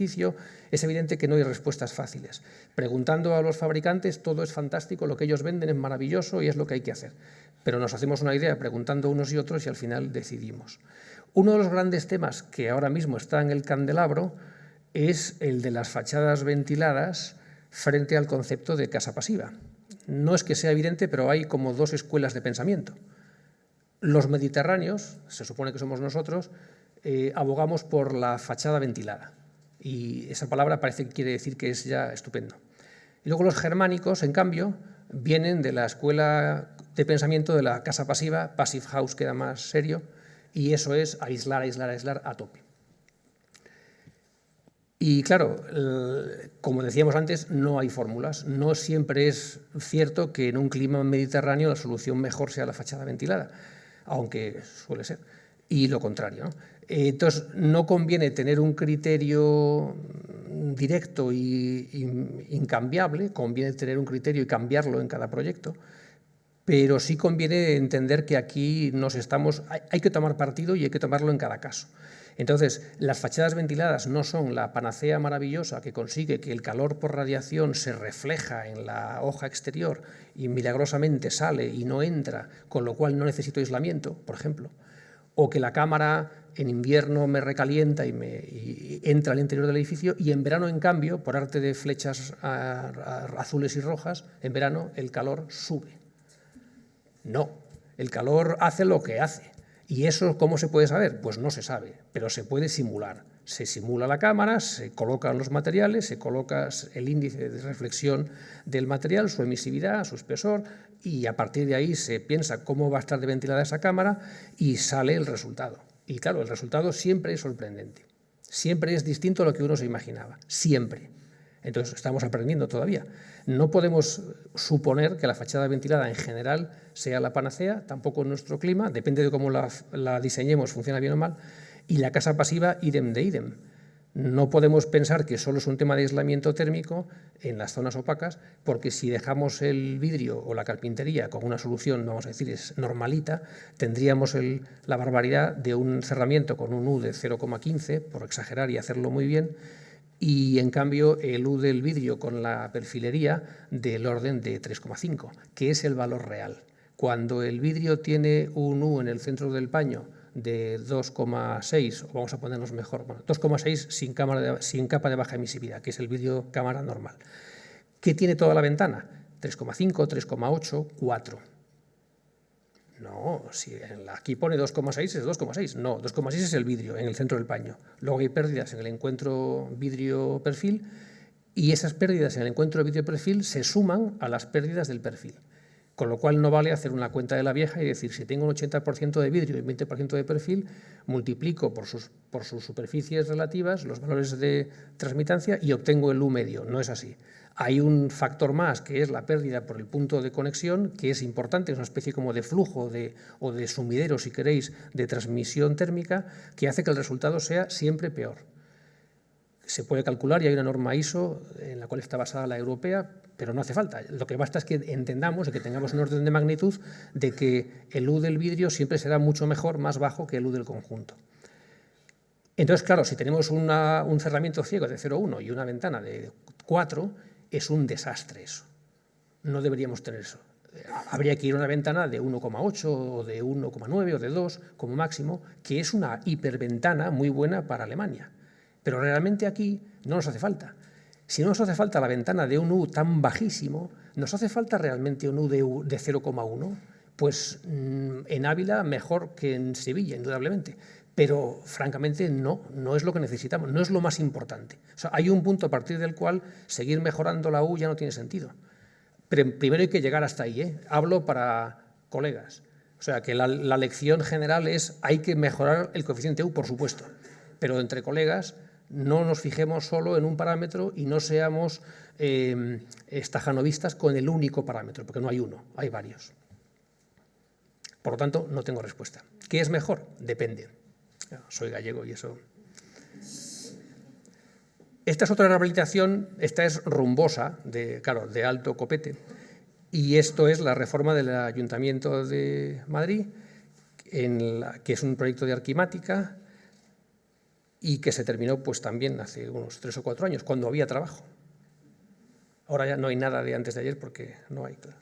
edificio, es evidente que no hay respuestas fáciles. Preguntando a los fabricantes, todo es fantástico, lo que ellos venden es maravilloso y es lo que hay que hacer. Pero nos hacemos una idea preguntando unos y otros y al final decidimos. Uno de los grandes temas que ahora mismo está en el candelabro es el de las fachadas ventiladas frente al concepto de casa pasiva. No es que sea evidente, pero hay como dos escuelas de pensamiento. Los mediterráneos, se supone que somos nosotros, abogamos por la fachada ventilada. Y esa palabra parece que quiere decir que es ya estupendo. Y luego los germánicos, en cambio, vienen de la escuela de pensamiento de la casa pasiva, passive house queda más serio, y eso es aislar, aislar, aislar a tope. Y claro, como decíamos antes, no hay fórmulas. No siempre es cierto que en un clima mediterráneo la solución mejor sea la fachada ventilada, aunque suele ser, y lo contrario, ¿no? Entonces, no conviene tener un criterio directo e incambiable, conviene tener un criterio y cambiarlo en cada proyecto, pero sí conviene entender que aquí hay que tomar partido y hay que tomarlo en cada caso. Entonces, las fachadas ventiladas no son la panacea maravillosa que consigue que el calor por radiación se refleja en la hoja exterior y milagrosamente sale y no entra, con lo cual no necesito aislamiento, por ejemplo, o que la cámara en invierno me recalienta y entra al interior del edificio y en verano, en cambio, por arte de flechas azules y rojas, en verano el calor sube. No, el calor hace lo que hace. ¿Y eso cómo se puede saber? Pues no se sabe, pero se puede simular. Se simula la cámara, se colocan los materiales, se coloca el índice de reflexión del material, su emisividad, su espesor, y a partir de ahí se piensa cómo va a estar de ventilada esa cámara y sale el resultado. Y claro, el resultado siempre es sorprendente. Siempre es distinto a lo que uno se imaginaba. Siempre. Entonces, estamos aprendiendo todavía. No podemos suponer que la fachada ventilada en general sea la panacea, tampoco en nuestro clima, depende de cómo la diseñemos, funciona bien o mal, y la casa pasiva, idem de idem. No podemos pensar que solo es un tema de aislamiento térmico en las zonas opacas, porque si dejamos el vidrio o la carpintería con una solución, vamos a decir, es normalita, tendríamos la barbaridad de un cerramiento con un U de 0,15, por exagerar y hacerlo muy bien, y en cambio el U del vidrio con la perfilería del orden de 3,5, que es el valor real. Cuando el vidrio tiene un U en el centro del paño de 2,6, o vamos a ponernos mejor, bueno, 2,6 sin capa de baja emisividad, que es el vidrio cámara normal. ¿Qué tiene toda la ventana? 3,5, 3,8, 4. No, si aquí pone 2,6 es 2,6. No, 2,6 es el vidrio en el centro del paño. Luego hay pérdidas en el encuentro vidrio-perfil y esas pérdidas en el encuentro vidrio-perfil se suman a las pérdidas del perfil. Con lo cual no vale hacer una cuenta de la vieja y decir, si tengo un 80% de vidrio y un 20% de perfil, multiplico por sus superficies relativas los valores de transmitancia y obtengo el U medio. No es así. Hay un factor más, que es la pérdida por el punto de conexión, que es importante, es una especie como de flujo o de sumidero, si queréis, de transmisión térmica, que hace que el resultado sea siempre peor. Se puede calcular y hay una norma ISO en la cual está basada la europea, pero no hace falta. Lo que basta es que entendamos y que tengamos un orden de magnitud de que el U del vidrio siempre será mucho mejor, más bajo que el U del conjunto. Entonces, claro, si tenemos un cerramiento ciego de 0,1 y una ventana de 4, es un desastre eso. No deberíamos tener eso. Habría que ir a una ventana de 1,8 o de 1,9 o de 2 como máximo, que es una hiperventana muy buena para Alemania. Pero realmente aquí no nos hace falta. Si no nos hace falta la ventana de un U tan bajísimo, ¿nos hace falta realmente un U de 0,1? Pues en Ávila mejor que en Sevilla, indudablemente. Pero francamente no es lo que necesitamos, no es lo más importante. O sea, hay un punto a partir del cual seguir mejorando la U ya no tiene sentido. Pero primero hay que llegar hasta ahí, ¿eh? Hablo para colegas. O sea, que la lección general es hay que mejorar el coeficiente U, por supuesto, pero entre colegas no nos fijemos solo en un parámetro y no seamos estajanovistas con el único parámetro, porque no hay uno, hay varios. Por lo tanto, no tengo respuesta. ¿Qué es mejor? Depende. Soy gallego y eso. Esta es otra rehabilitación, esta es rumbosa, de alto copete, y esto es la reforma del Ayuntamiento de Madrid, que es un proyecto de Arquimática, y que se terminó pues también hace unos 3 o 4 años, cuando había trabajo. Ahora ya no hay nada de antes de ayer porque no hay, claro.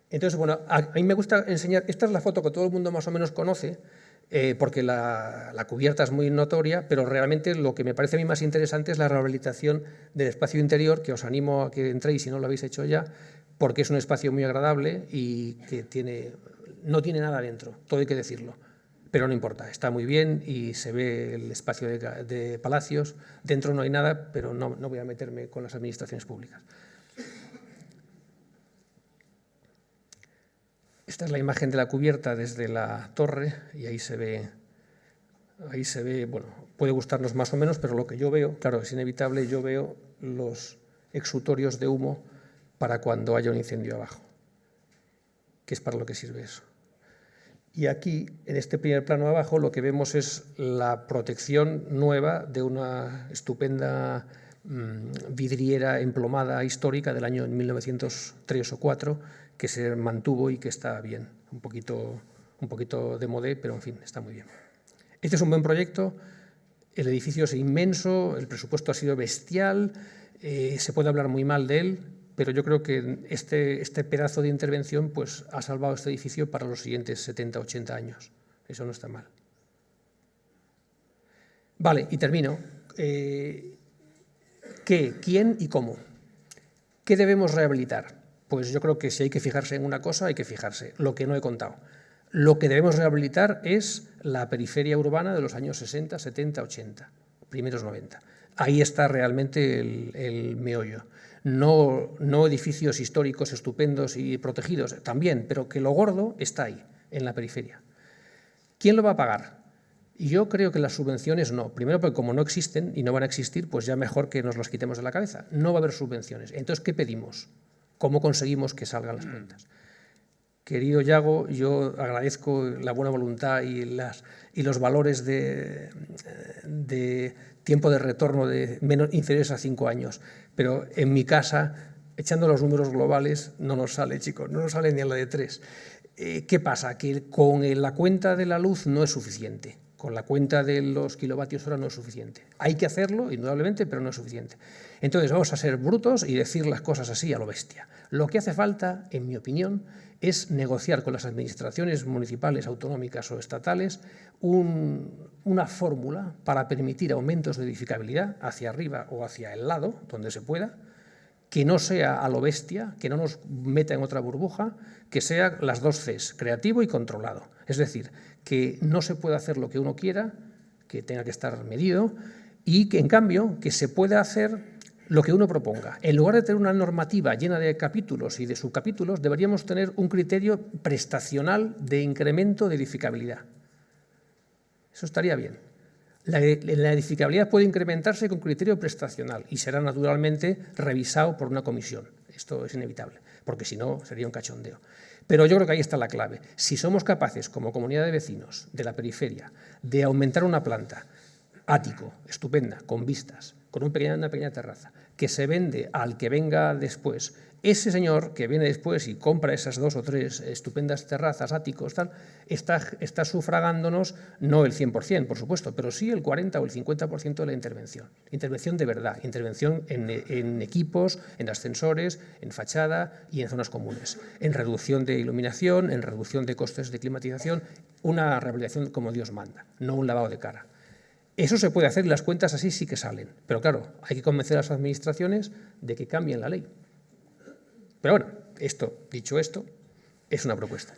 Entonces, bueno, a mí me gusta enseñar, esta es la foto que todo el mundo más o menos conoce, porque la cubierta es muy notoria, pero realmente lo que me parece a mí más interesante es la rehabilitación del espacio interior, que os animo a que entréis si no lo habéis hecho ya, porque es un espacio muy agradable y que no tiene nada dentro, todo hay que decirlo, pero no importa, está muy bien y se ve el espacio de Palacios, dentro no hay nada, pero no voy a meterme con las administraciones públicas. Esta es la imagen de la cubierta desde la torre y ahí se ve, bueno, puede gustarnos más o menos, pero lo que yo veo, claro, es inevitable, yo veo los exutorios de humo para cuando haya un incendio abajo, que es para lo que sirve eso. Y aquí, en este primer plano abajo, lo que vemos es la protección nueva de una estupenda vidriera emplomada histórica del año 1903 o 4, que se mantuvo y que está bien, un poquito de modé, pero en fin, está muy bien. Este es un buen proyecto, el edificio es inmenso, el presupuesto ha sido bestial, se puede hablar muy mal de él, pero yo creo que este pedazo de intervención pues, ha salvado este edificio para los siguientes 70, 80 años. Eso no está mal. Vale, y termino. ¿Qué, quién y cómo? ¿Qué debemos rehabilitar? Pues yo creo que si hay que fijarse en una cosa, hay que fijarse, lo que no he contado. Lo que debemos rehabilitar es la periferia urbana de los años 60, 70, 80, primeros 90. Ahí está realmente el meollo. No edificios históricos estupendos y protegidos, también, pero que lo gordo está ahí, en la periferia. ¿Quién lo va a pagar? Yo creo que las subvenciones no. Primero porque como no existen y no van a existir, pues ya mejor que nos las quitemos de la cabeza. No va a haber subvenciones. Entonces, ¿qué pedimos? ¿Cómo conseguimos que salgan las cuentas? Querido Yago, yo agradezco la buena voluntad y los valores de tiempo de retorno inferiores a 5 años, pero en mi casa, echando los números globales, no nos sale, chicos, no nos sale ni a la de 3. ¿Qué pasa? Que con la cuenta de la luz no es suficiente, con la cuenta de los kilovatios hora no es suficiente. Hay que hacerlo, indudablemente, pero no es suficiente. Entonces vamos a ser brutos y decir las cosas así a lo bestia. Lo que hace falta, en mi opinión, es negociar con las administraciones municipales, autonómicas o estatales una fórmula para permitir aumentos de edificabilidad hacia arriba o hacia el lado, donde se pueda, que no sea a lo bestia, que no nos meta en otra burbuja, que sea las 2 Cs, creativo y controlado. Es decir, que no se pueda hacer lo que uno quiera, que tenga que estar medido, y que en cambio que se pueda hacer lo que uno proponga. En lugar de tener una normativa llena de capítulos y de subcapítulos, deberíamos tener un criterio prestacional de incremento de edificabilidad. Eso estaría bien. La edificabilidad puede incrementarse con criterio prestacional y será naturalmente revisado por una comisión. Esto es inevitable, porque si no sería un cachondeo. Pero yo creo que ahí está la clave. Si somos capaces, como comunidad de vecinos de la periferia, de aumentar una planta, ático, estupenda, con vistas, con una pequeña terraza, que se vende al que venga después, ese señor que viene después y compra esas 2 o 3 estupendas terrazas, áticos, tal, está sufragándonos no el 100%, por supuesto, pero sí el 40 o el 50% de la intervención. Intervención de verdad, intervención en equipos, en ascensores, en fachada y en zonas comunes, en reducción de iluminación, en reducción de costes de climatización, una rehabilitación como Dios manda, no un lavado de cara. Eso se puede hacer y las cuentas así sí que salen. Pero claro, hay que convencer a las administraciones de que cambien la ley. Pero bueno, dicho esto, es una propuesta.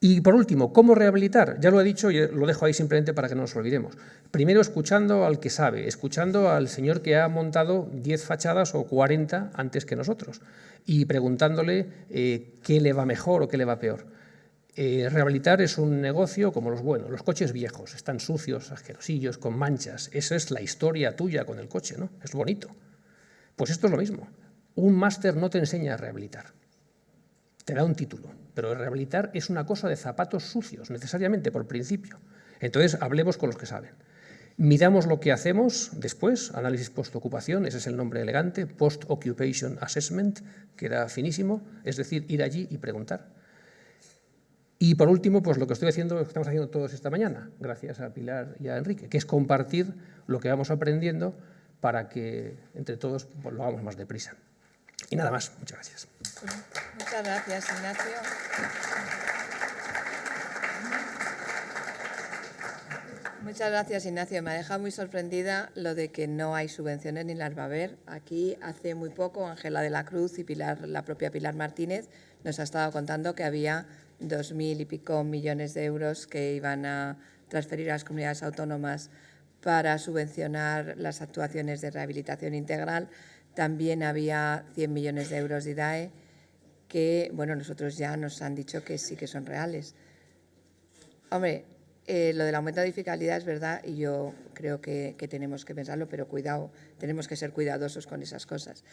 Y por último, ¿cómo rehabilitar? Ya lo he dicho y lo dejo ahí simplemente para que no nos olvidemos. Primero, escuchando al que sabe, escuchando al señor que ha montado 10 fachadas o 40 antes que nosotros y preguntándole qué le va mejor o qué le va peor. Rehabilitar es un negocio como los buenos. Los coches viejos están sucios, asquerosillos, con manchas. Esa es la historia tuya con el coche, ¿no? Es bonito. Pues esto es lo mismo. Un máster no te enseña a rehabilitar. Te da un título, pero rehabilitar es una cosa de zapatos sucios, necesariamente, por principio. Entonces, hablemos con los que saben. Midamos lo que hacemos después, análisis post-ocupación, ese es el nombre elegante, Post-Occupation Assessment, queda finísimo, es decir, ir allí y preguntar. Y por último, pues lo que estoy haciendo, lo que estamos haciendo todos esta mañana, gracias a Pilar y a Enrique, que es compartir lo que vamos aprendiendo para que entre todos pues, lo hagamos más deprisa. Y nada más, muchas gracias. Muchas gracias, Ignacio. Muchas gracias, Ignacio. Me ha dejado muy sorprendida lo de que no hay subvenciones ni las va a haber. Aquí hace muy poco Ángela de la Cruz y la propia Pilar Martínez nos ha estado contando que había 2.000 y pico millones de euros que iban a transferir a las comunidades autónomas para subvencionar las actuaciones de rehabilitación integral. También había 100 millones de euros de IDAE que, bueno, nosotros ya nos han dicho que sí que son reales. Hombre, lo del aumento de fiscalidad es verdad y yo creo que tenemos que pensarlo, pero cuidado, tenemos que ser cuidadosos con esas cosas.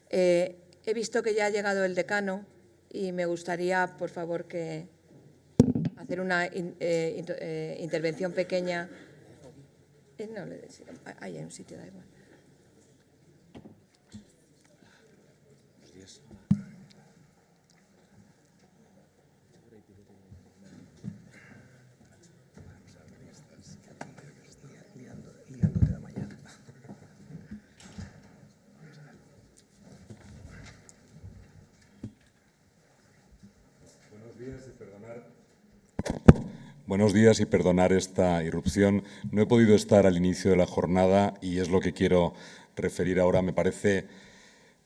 He visto que ya ha llegado el decano y me gustaría, por favor, que hacer una intervención pequeña. No, ahí hay un sitio, da igual. Buenos días y perdonar esta irrupción. No he podido estar al inicio de la jornada y es lo que quiero referir ahora. Me parece,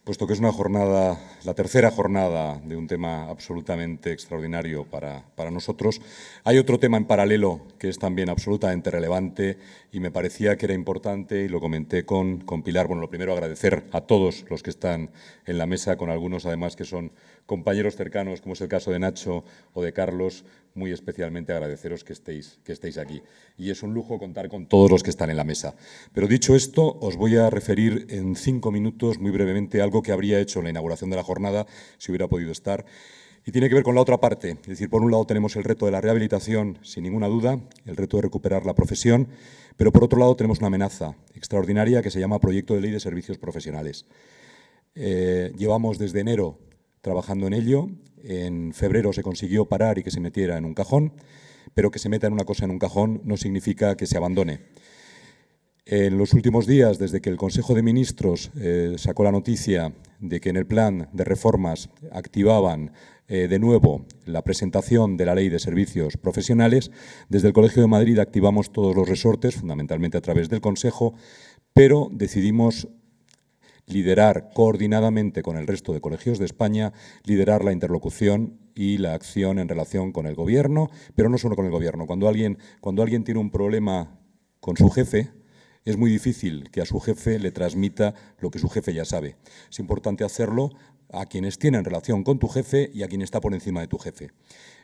puesto que es una jornada, la tercera jornada de un tema absolutamente extraordinario para nosotros, hay otro tema en paralelo que es también absolutamente relevante y me parecía que era importante y lo comenté con Pilar. Bueno, lo primero agradecer a todos los que están en la mesa, con algunos además que son compañeros cercanos, como es el caso de Nacho o de Carlos, muy especialmente agradeceros que estéis aquí. Y es un lujo contar con todos los que están en la mesa. Pero dicho esto, os voy a referir en 5 minutos, muy brevemente, algo que habría hecho en la inauguración de la jornada, si hubiera podido estar, y tiene que ver con la otra parte. Es decir, por un lado tenemos el reto de la rehabilitación, sin ninguna duda, el reto de recuperar la profesión, pero por otro lado tenemos una amenaza extraordinaria que se llama Proyecto de Ley de Servicios Profesionales. Llevamos desde enero trabajando en ello. En febrero se consiguió parar y que se metiera en un cajón, pero que se meta en una cosa en un cajón no significa que se abandone. En los últimos días, desde que el Consejo de Ministros sacó la noticia de que en el plan de reformas activaban de nuevo la presentación de la Ley de Servicios Profesionales, desde el Colegio de Madrid activamos todos los resortes, fundamentalmente a través del Consejo, pero decidimos liderar coordinadamente con el resto de colegios de España, liderar la interlocución y la acción en relación con el Gobierno, pero no solo con el Gobierno. Cuando alguien tiene un problema con su jefe, es muy difícil que a su jefe le transmita lo que su jefe ya sabe. Es importante hacerlo a quienes tienen relación con tu jefe y a quien está por encima de tu jefe.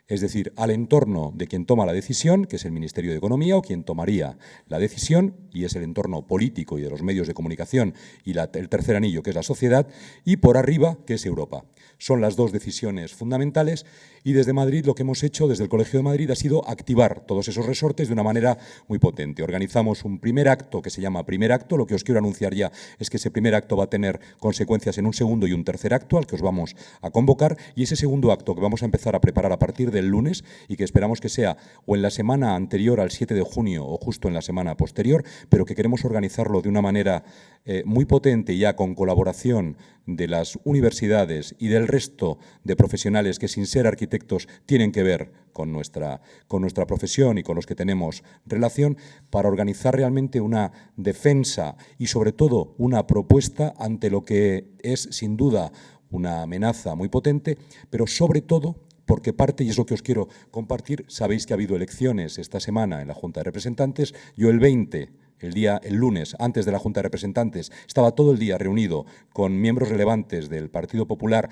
Es decir, al entorno de quien toma la decisión, que es el Ministerio de Economía, o quien tomaría la decisión, y es el entorno político y de los medios de comunicación, y el tercer anillo, que es la sociedad, y por arriba, que es Europa. Son las dos decisiones fundamentales, y desde Madrid lo que hemos hecho, desde el Colegio de Madrid, ha sido activar todos esos resortes de una manera muy potente. Organizamos un primer acto que se llama Primer Acto. Lo que os quiero anunciar ya es que ese primer acto va a tener consecuencias en un segundo y un tercer acto, al que os vamos a convocar, y ese segundo acto que vamos a empezar a preparar a partir del lunes y que esperamos que sea o en la semana anterior al 7 de junio o justo en la semana posterior, pero que queremos organizarlo de una manera muy potente, ya con colaboración de las universidades y del resto de profesionales que, sin ser arquitectos, tienen que ver con nuestra profesión y con los que tenemos relación, para organizar realmente una defensa y, sobre todo, una propuesta ante lo que es, sin duda, una amenaza muy potente, pero sobre todo porque parte, y es lo que os quiero compartir, sabéis que ha habido elecciones esta semana en la Junta de Representantes. Yo el 20, el lunes, antes de la Junta de Representantes, estaba todo el día reunido con miembros relevantes del Partido Popular,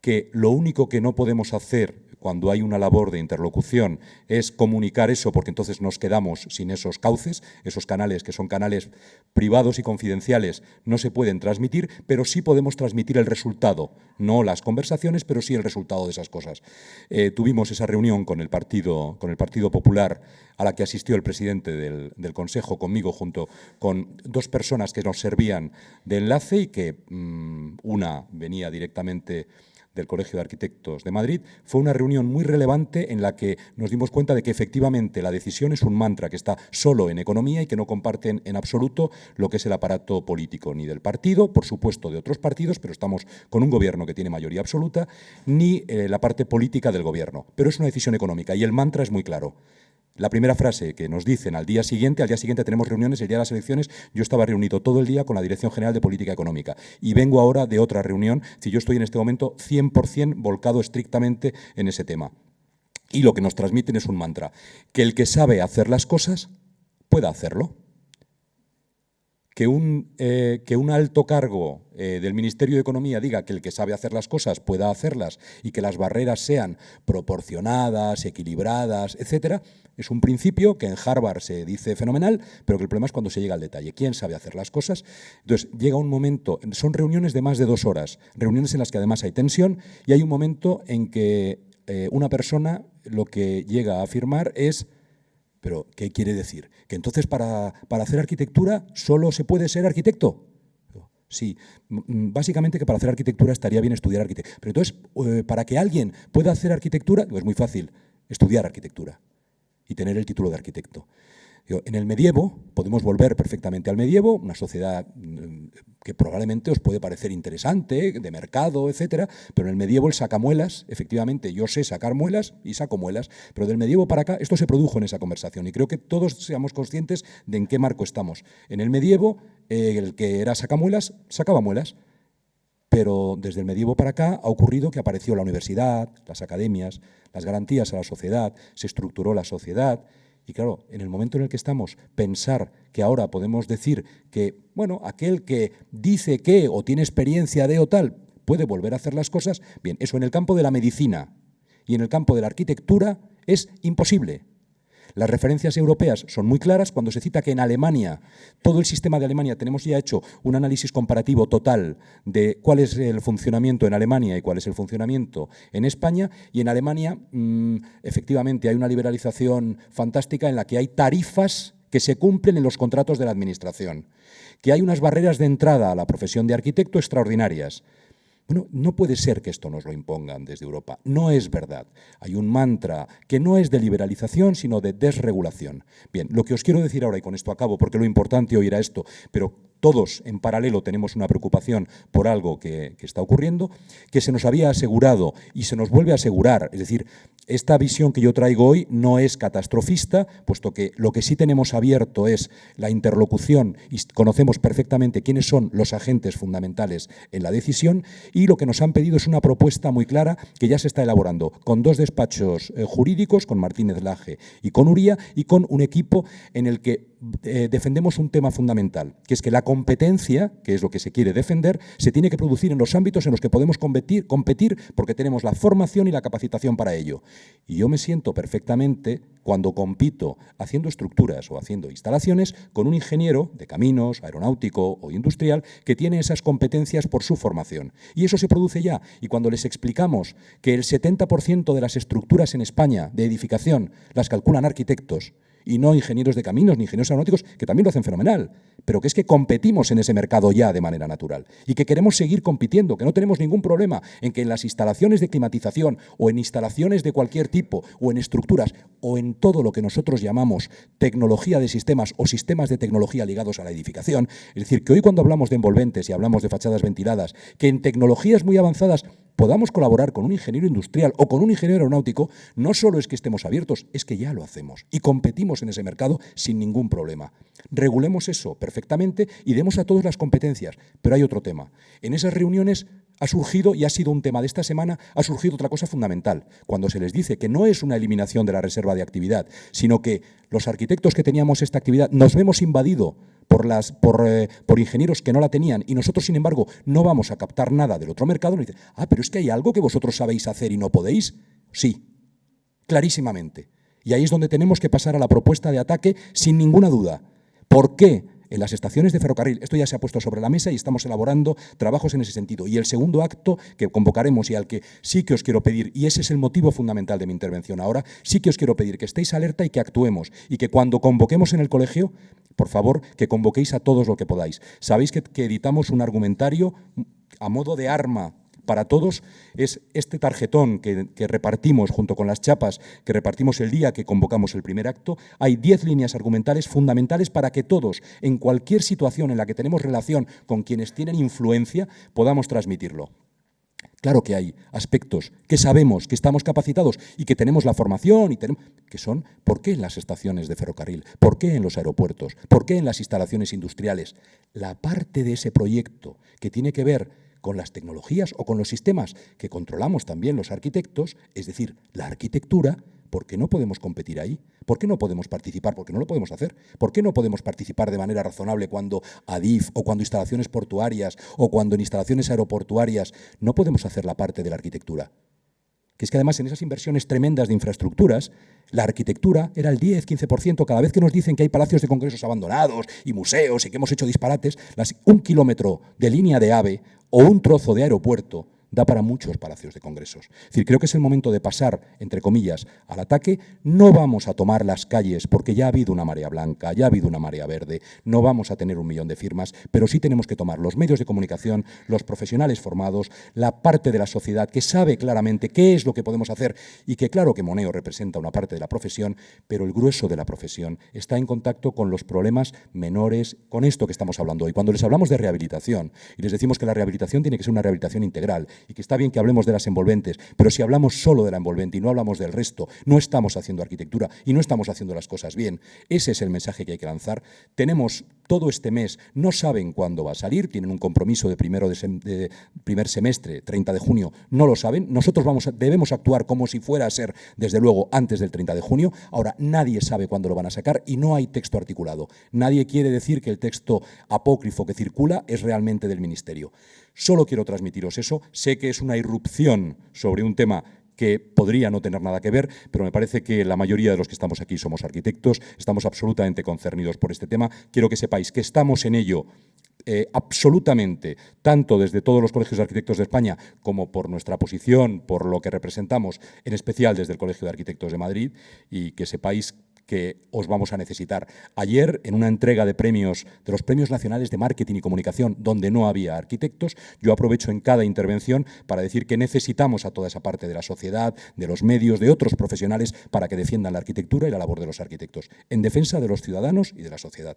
que lo único que no podemos hacer cuando hay una labor de interlocución es comunicar eso, porque entonces nos quedamos sin esos cauces, esos canales que son canales privados y confidenciales no se pueden transmitir, pero sí podemos transmitir el resultado, no las conversaciones, pero sí el resultado de esas cosas. Tuvimos esa reunión con el Partido Popular, a la que asistió el presidente del Consejo, conmigo, junto con 2 personas que nos servían de enlace y que una venía directamente del Colegio de Arquitectos de Madrid, fue una reunión muy relevante en la que nos dimos cuenta de que efectivamente la decisión es un mantra que está solo en economía y que no comparten en absoluto lo que es el aparato político, ni del partido, por supuesto de otros partidos, pero estamos con un gobierno que tiene mayoría absoluta, ni la parte política del gobierno. Pero es una decisión económica y el mantra es muy claro. La primera frase que nos dicen al día siguiente tenemos reuniones, el día de las elecciones, yo estaba reunido todo el día con la Dirección General de Política Económica y vengo ahora de otra reunión, si yo estoy en este momento 100% volcado estrictamente en ese tema. Y lo que nos transmiten es un mantra, que el que sabe hacer las cosas pueda hacerlo. Que un alto cargo del Ministerio de Economía diga que el que sabe hacer las cosas pueda hacerlas y que las barreras sean proporcionadas, equilibradas, etcétera, es un principio que en Harvard se dice fenomenal, pero que el problema es cuando se llega al detalle. ¿Quién sabe hacer las cosas? Entonces, llega un momento, son reuniones de más de 2 horas, reuniones en las que además hay tensión y hay un momento en que una persona lo que llega a afirmar es: ¿pero qué quiere decir? ¿Que entonces para hacer arquitectura solo se puede ser arquitecto? Sí, básicamente que para hacer arquitectura estaría bien estudiar arquitectura. Pero entonces, para que alguien pueda hacer arquitectura, es muy fácil, estudiar arquitectura y tener el título de arquitecto. En el medievo, podemos volver perfectamente al medievo, una sociedad que probablemente os puede parecer interesante, de mercado, etcétera, pero en el medievo el sacamuelas, efectivamente, yo sé sacar muelas y saco muelas, pero del medievo para acá esto se produjo en esa conversación y creo que todos seamos conscientes de en qué marco estamos. En el medievo, el que era sacamuelas, sacaba muelas. Pero desde el medievo para acá ha ocurrido que apareció la universidad, las academias, las garantías a la sociedad, se estructuró la sociedad. Y claro, en el momento en el que estamos, pensar que ahora podemos decir que, bueno, aquel que dice que o tiene experiencia de o tal puede volver a hacer las cosas, bien, eso en el campo de la medicina y en el campo de la arquitectura es imposible. Las referencias europeas son muy claras cuando se cita que en Alemania, todo el sistema de Alemania, tenemos ya hecho un análisis comparativo total de cuál es el funcionamiento en Alemania y cuál es el funcionamiento en España, y en Alemania efectivamente hay una liberalización fantástica en la que hay tarifas que se cumplen en los contratos de la administración, que hay unas barreras de entrada a la profesión de arquitecto extraordinarias. Bueno, no puede ser que esto nos lo impongan desde Europa. No es verdad. Hay un mantra que no es de liberalización, sino de desregulación. Bien, lo que os quiero decir ahora, y con esto acabo, porque lo importante hoy era esto, pero todos en paralelo tenemos una preocupación por algo que está ocurriendo, que se nos había asegurado y se nos vuelve a asegurar. Es decir, esta visión que yo traigo hoy no es catastrofista, puesto que lo que sí tenemos abierto es la interlocución y conocemos perfectamente quiénes son los agentes fundamentales en la decisión, y lo que nos han pedido es una propuesta muy clara que ya se está elaborando con 2 despachos jurídicos, con Martínez Laje y con Uría, y con un equipo en el que defendemos un tema fundamental, que es que la competencia, que es lo que se quiere defender, se tiene que producir en los ámbitos en los que podemos competir porque tenemos la formación y la capacitación para ello. Y yo me siento perfectamente, cuando compito haciendo estructuras o haciendo instalaciones, con un ingeniero de caminos, aeronáutico o industrial que tiene esas competencias por su formación. Y eso se produce ya. Y cuando les explicamos que el 70% de las estructuras en España de edificación las calculan arquitectos, y no ingenieros de caminos ni ingenieros aeronáuticos, que también lo hacen fenomenal, pero que es que competimos en ese mercado ya de manera natural y que queremos seguir compitiendo, que no tenemos ningún problema en que en las instalaciones de climatización o en instalaciones de cualquier tipo o en estructuras o en todo lo que nosotros llamamos tecnología de sistemas o sistemas de tecnología ligados a la edificación, es decir, que hoy cuando hablamos de envolventes y hablamos de fachadas ventiladas, que en tecnologías muy avanzadas podamos colaborar con un ingeniero industrial o con un ingeniero aeronáutico, no solo es que estemos abiertos, es que ya lo hacemos y competimos en ese mercado sin ningún problema. Regulemos eso perfectamente y demos a todos las competencias. Pero hay otro tema. En esas reuniones ha surgido, y ha sido un tema de esta semana, ha surgido otra cosa fundamental. Cuando se les dice que no es una eliminación de la reserva de actividad, sino que los arquitectos que teníamos esta actividad nos vemos invadido por ingenieros que no la tenían y nosotros, sin embargo, no vamos a captar nada del otro mercado, nos dicen, pero es que hay algo que vosotros sabéis hacer y no podéis. Sí, clarísimamente. Y ahí es donde tenemos que pasar a la propuesta de ataque sin ninguna duda. ¿Por qué? En las estaciones de ferrocarril, esto ya se ha puesto sobre la mesa y estamos elaborando trabajos en ese sentido. Y el segundo acto que convocaremos y al que sí que os quiero pedir, y ese es el motivo fundamental de mi intervención ahora, sí que os quiero pedir que estéis alerta y que actuemos. Y que cuando convoquemos en el colegio, por favor, que convoquéis a todos lo que podáis. Sabéis que editamos un argumentario a modo de arma para todos es este tarjetón que repartimos junto con las chapas que repartimos el día que convocamos el primer acto. Hay 10 líneas argumentales fundamentales para que todos, en cualquier situación en la que tenemos relación con quienes tienen influencia, podamos transmitirlo. Claro que hay aspectos que sabemos que estamos capacitados y que tenemos la formación, que son ¿por qué en las estaciones de ferrocarril? ¿Por qué en los aeropuertos? ¿Por qué en las instalaciones industriales? La parte de ese proyecto que tiene que ver con las tecnologías o con los sistemas que controlamos también los arquitectos, es decir, la arquitectura, ¿por qué no podemos competir ahí? ¿Por qué no podemos participar? ¿Por qué no lo podemos hacer? ¿Por qué no podemos participar de manera razonable cuando ADIF o cuando instalaciones portuarias o cuando en instalaciones aeroportuarias no podemos hacer la parte de la arquitectura? Que es que además en esas inversiones tremendas de infraestructuras, la arquitectura era el 10-15%. Cada vez que nos dicen que hay palacios de congresos abandonados y museos y que hemos hecho disparates, 1 kilómetro de línea de AVE o un trozo de aeropuerto da para muchos palacios de congresos. Es decir, creo que es el momento de pasar, entre comillas, al ataque. No vamos a tomar las calles porque ya ha habido una marea blanca, ya ha habido una marea verde, no vamos a tener 1 millón de firmas, pero sí tenemos que tomar los medios de comunicación, los profesionales formados, la parte de la sociedad que sabe claramente qué es lo que podemos hacer y que claro que Moneo representa una parte de la profesión, pero el grueso de la profesión está en contacto con los problemas menores, con esto que estamos hablando hoy. Cuando les hablamos de rehabilitación y les decimos que la rehabilitación tiene que ser una rehabilitación integral, y que está bien que hablemos de las envolventes, pero si hablamos solo de la envolvente y no hablamos del resto, no estamos haciendo arquitectura y no estamos haciendo las cosas bien. Ese es el mensaje que hay que lanzar. Tenemos todo este mes, no saben cuándo va a salir, tienen un compromiso de primer semestre, 30 de junio, no lo saben. Nosotros debemos actuar como si fuera a ser, desde luego, antes del 30 de junio. Ahora, nadie sabe cuándo lo van a sacar y no hay texto articulado. Nadie quiere decir que el texto apócrifo que circula es realmente del Ministerio. Solo quiero transmitiros eso. Sé que es una irrupción sobre un tema que podría no tener nada que ver, pero me parece que la mayoría de los que estamos aquí somos arquitectos, estamos absolutamente concernidos por este tema. Quiero que sepáis que estamos en ello absolutamente, tanto desde todos los colegios de arquitectos de España como por nuestra posición, por lo que representamos, en especial desde el Colegio de Arquitectos de Madrid, y que sepáis que os vamos a necesitar. Ayer, en una entrega de premios, de los Premios Nacionales de Marketing y Comunicación, donde no había arquitectos, yo aprovecho en cada intervención para decir que necesitamos a toda esa parte de la sociedad, de los medios, de otros profesionales, para que defiendan la arquitectura y la labor de los arquitectos, en defensa de los ciudadanos y de la sociedad.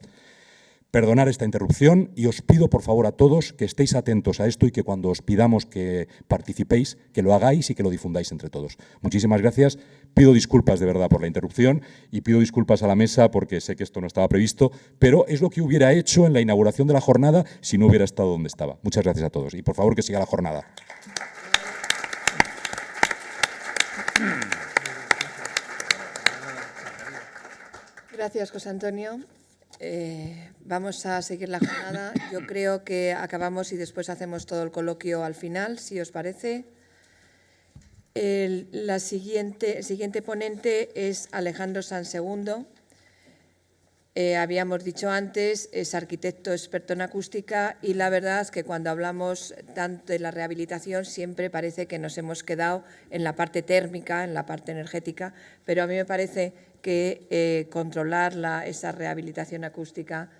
Perdonar esta interrupción y os pido por favor a todos que estéis atentos a esto y que cuando os pidamos que participéis, que lo hagáis y que lo difundáis entre todos. Muchísimas gracias. Pido disculpas de verdad por la interrupción y pido disculpas a la mesa porque sé que esto no estaba previsto, pero es lo que hubiera hecho en la inauguración de la jornada si no hubiera estado donde estaba. Muchas gracias a todos y por favor que siga la jornada. Gracias, José Antonio. Vamos a seguir la jornada. Yo creo que acabamos y después hacemos todo el coloquio al final, si os parece. El siguiente ponente es Alejandro Sansegundo. Habíamos dicho antes, es arquitecto experto en acústica y la verdad es que cuando hablamos tanto de la rehabilitación siempre parece que nos hemos quedado en la parte térmica, en la parte energética, pero a mí me parece que controlar esa rehabilitación acústica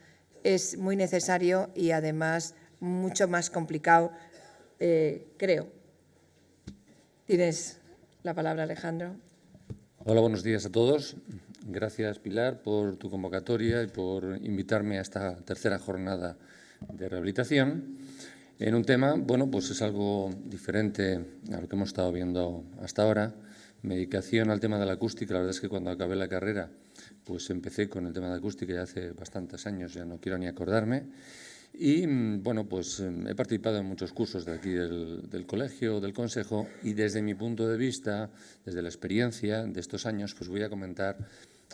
es muy necesario y además mucho más complicado, creo. Tienes la palabra, Alejandro. Hola, buenos días a todos. Gracias, Pilar, por tu convocatoria y por invitarme a esta tercera jornada de rehabilitación en un tema, bueno, pues es algo diferente a lo que hemos estado viendo hasta ahora. Mi dedicación al tema de la acústica, la verdad es que cuando acabé la carrera, pues empecé con el tema de acústica ya hace bastantes años, ya no quiero ni acordarme. Y, bueno, pues he participado en muchos cursos de aquí del colegio, del consejo, y desde mi punto de vista, desde la experiencia de estos años, pues voy a comentar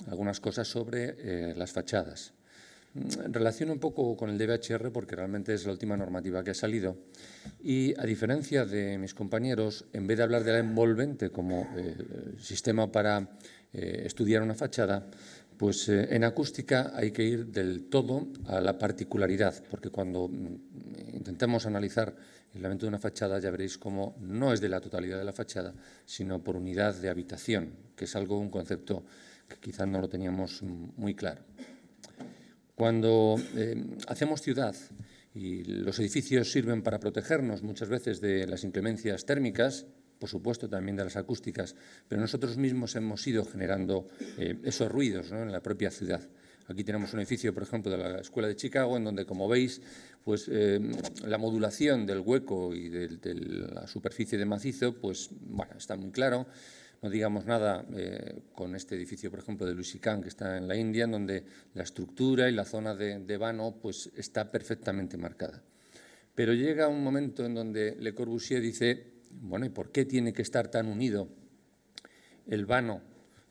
algunas cosas sobre las fachadas. Relaciono un poco con el DBHR porque realmente es la última normativa que ha salido y, a diferencia de mis compañeros, en vez de hablar de la envolvente como sistema para estudiar una fachada, pues en acústica hay que ir del todo a la particularidad, porque cuando intentemos analizar el elemento de una fachada ya veréis cómo no es de la totalidad de la fachada, sino por unidad de habitación, que es un concepto que quizás no lo teníamos muy claro. Cuando hacemos ciudad Y los edificios sirven para protegernos muchas veces de las inclemencias térmicas, por supuesto también de las acústicas, pero nosotros mismos hemos ido generando esos ruidos, ¿no?, en la propia ciudad. Aquí tenemos un edificio, por ejemplo, de la Escuela de Chicago, en donde, como veis, pues, la modulación del hueco y de la superficie de macizo, pues, bueno, está muy claro. No digamos nada con este edificio, por ejemplo, de Lusitania, que está en la India, en donde la estructura y la zona de vano pues, está perfectamente marcada. Pero llega un momento en donde Le Corbusier dice, bueno, ¿y por qué tiene que estar tan unido el vano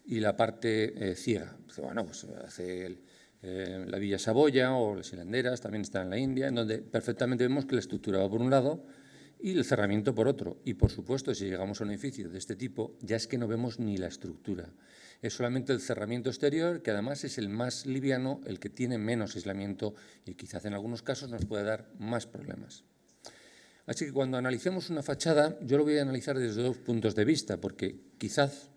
y la parte ciega? Dice, bueno, pues hace la Villa Saboya o las hilanderas, también está en la India, en donde perfectamente vemos que la estructura va por un lado y el cerramiento por otro. Y, por supuesto, si llegamos a un edificio de este tipo, ya es que no vemos ni la estructura. Es solamente el cerramiento exterior, que además es el más liviano, el que tiene menos aislamiento y quizás en algunos casos nos puede dar más problemas. Así que cuando analicemos una fachada, yo lo voy a analizar desde dos puntos de vista, porque quizás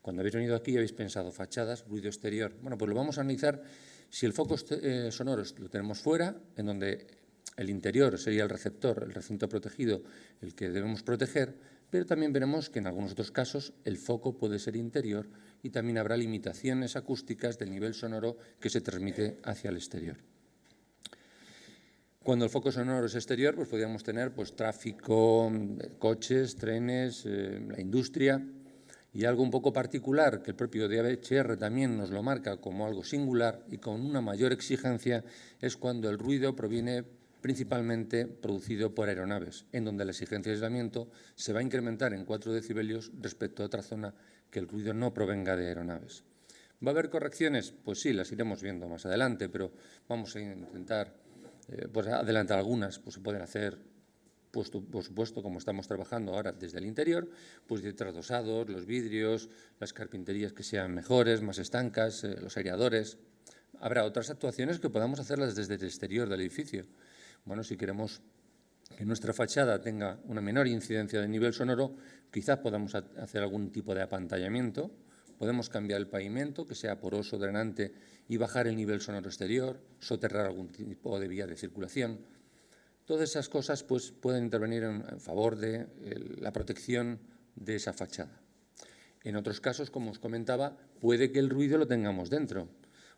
cuando habéis venido aquí habéis pensado fachadas, ruido exterior. Bueno, pues lo vamos a analizar si el foco sonoro lo tenemos fuera, en donde el interior sería el receptor, el recinto protegido, el que debemos proteger, pero también veremos que en algunos otros casos el foco puede ser interior y también habrá limitaciones acústicas del nivel sonoro que se transmite hacia el exterior. Cuando el foco sonoro es exterior, pues podríamos tener pues, tráfico, coches, trenes, la industria. Y algo un poco particular, que el propio DHR también nos lo marca como algo singular y con una mayor exigencia, es cuando el ruido proviene principalmente producido por aeronaves, en donde la exigencia de aislamiento se va a incrementar en 4 decibelios respecto a otra zona que el ruido no provenga de aeronaves. ¿Va a haber correcciones? Pues sí, las iremos viendo más adelante, pero vamos a intentar pues adelantar algunas. Pues se pueden hacer, pues, por supuesto, como estamos trabajando ahora desde el interior, pues de trasdosados, los vidrios, las carpinterías que sean mejores, más estancas, los aireadores. Habrá otras actuaciones que podamos hacerlas desde el exterior del edificio. Bueno, si queremos que nuestra fachada tenga una menor incidencia de nivel sonoro, quizás podamos hacer algún tipo de apantallamiento, podemos cambiar el pavimento, que sea poroso, drenante, y bajar el nivel sonoro exterior, soterrar algún tipo de vía de circulación. Todas esas cosas pues, pueden intervenir en favor de la protección de esa fachada. En otros casos, como os comentaba, puede que el ruido lo tengamos dentro.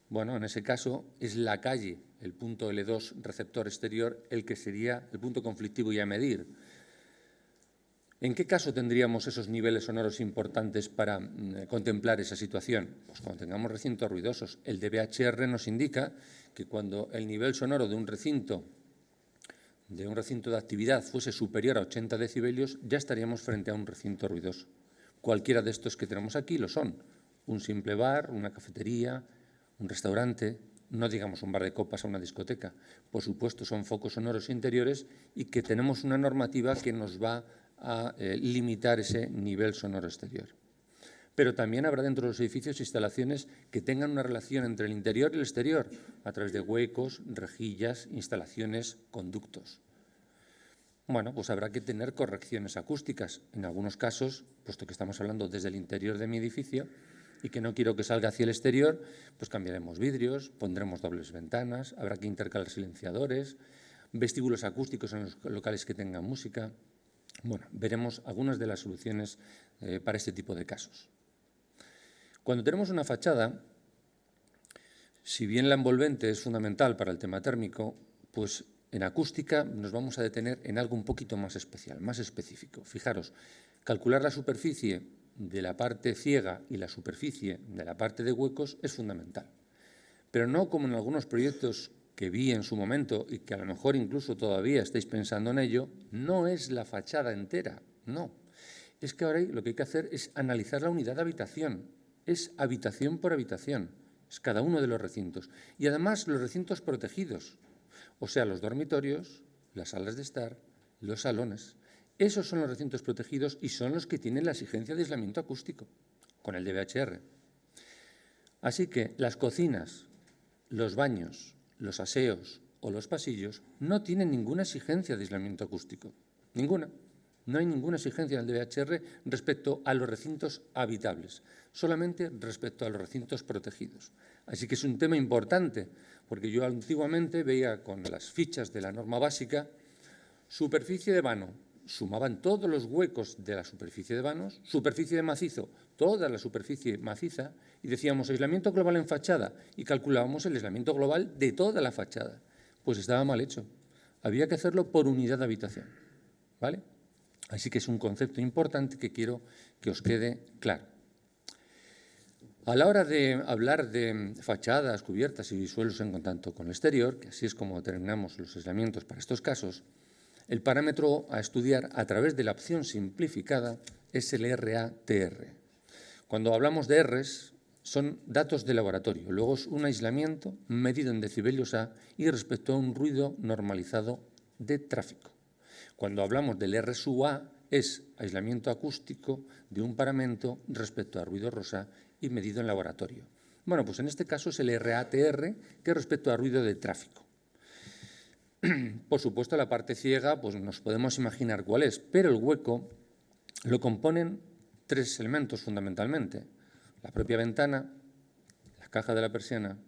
Bueno, en ese caso es la calle, el punto L2 receptor exterior, el que sería el punto conflictivo y a medir. ¿En qué caso tendríamos esos niveles sonoros importantes para contemplar esa situación? Pues cuando tengamos recintos ruidosos. El DBHR nos indica que cuando el nivel sonoro de un recinto de actividad fuese superior a 80 decibelios, ya estaríamos frente a un recinto ruidoso. Cualquiera de estos que tenemos aquí lo son. Un simple bar, una cafetería, un restaurante, no digamos un bar de copas o una discoteca. Por supuesto, son focos sonoros interiores y que tenemos una normativa que nos va a limitar ese nivel sonoro exterior. Pero también habrá dentro de los edificios instalaciones que tengan una relación entre el interior y el exterior, a través de huecos, rejillas, instalaciones, conductos. Bueno, pues habrá que tener correcciones acústicas. En algunos casos, puesto que estamos hablando desde el interior de mi edificio y que no quiero que salga hacia el exterior, pues cambiaremos vidrios, pondremos dobles ventanas, habrá que intercalar silenciadores, vestíbulos acústicos en los locales que tengan música. Bueno, veremos algunas de las soluciones para este tipo de casos. Cuando tenemos una fachada, si bien la envolvente es fundamental para el tema térmico, pues en acústica nos vamos a detener en algo un poquito más especial, más específico. Fijaros, calcular la superficie de la parte ciega y la superficie de la parte de huecos es fundamental. Pero no como en algunos proyectos que vi en su momento y que a lo mejor incluso todavía estáis pensando en ello, no es la fachada entera, no. Es que ahora lo que hay que hacer es analizar la unidad de habitación. Es habitación por habitación, es cada uno de los recintos. Y además los recintos protegidos, o sea, los dormitorios, las salas de estar, los salones. Esos son los recintos protegidos y son los que tienen la exigencia de aislamiento acústico, con el DBHR. Así que las cocinas, los baños, los aseos o los pasillos no tienen ninguna exigencia de aislamiento acústico, ninguna. No hay ninguna exigencia en el DBHR respecto a los recintos habitables, solamente respecto a los recintos protegidos. Así que es un tema importante, porque yo antiguamente veía con las fichas de la norma básica superficie de vano, sumaban todos los huecos de la superficie de vanos, superficie de macizo, toda la superficie maciza, y decíamos aislamiento global en fachada, y calculábamos el aislamiento global de toda la fachada. Pues estaba mal hecho. Había que hacerlo por unidad de habitación, ¿vale? Así que es un concepto importante que quiero que os quede claro. A la hora de hablar de fachadas, cubiertas y suelos en contacto con el exterior, que así es como determinamos los aislamientos para estos casos, el parámetro a estudiar a través de la opción simplificada es el RATR. Cuando hablamos de Rs, son datos de laboratorio, luego es un aislamiento medido en decibelios A y respecto a un ruido normalizado de tráfico. Cuando hablamos del R sub A, es aislamiento acústico de un paramento respecto a ruido rosa y medido en laboratorio. Bueno, pues en este caso es el RATR, que es respecto a ruido de tráfico. Por supuesto, la parte ciega, pues nos podemos imaginar cuál es, pero el hueco lo componen tres elementos fundamentalmente: la propia ventana, la caja de la persiana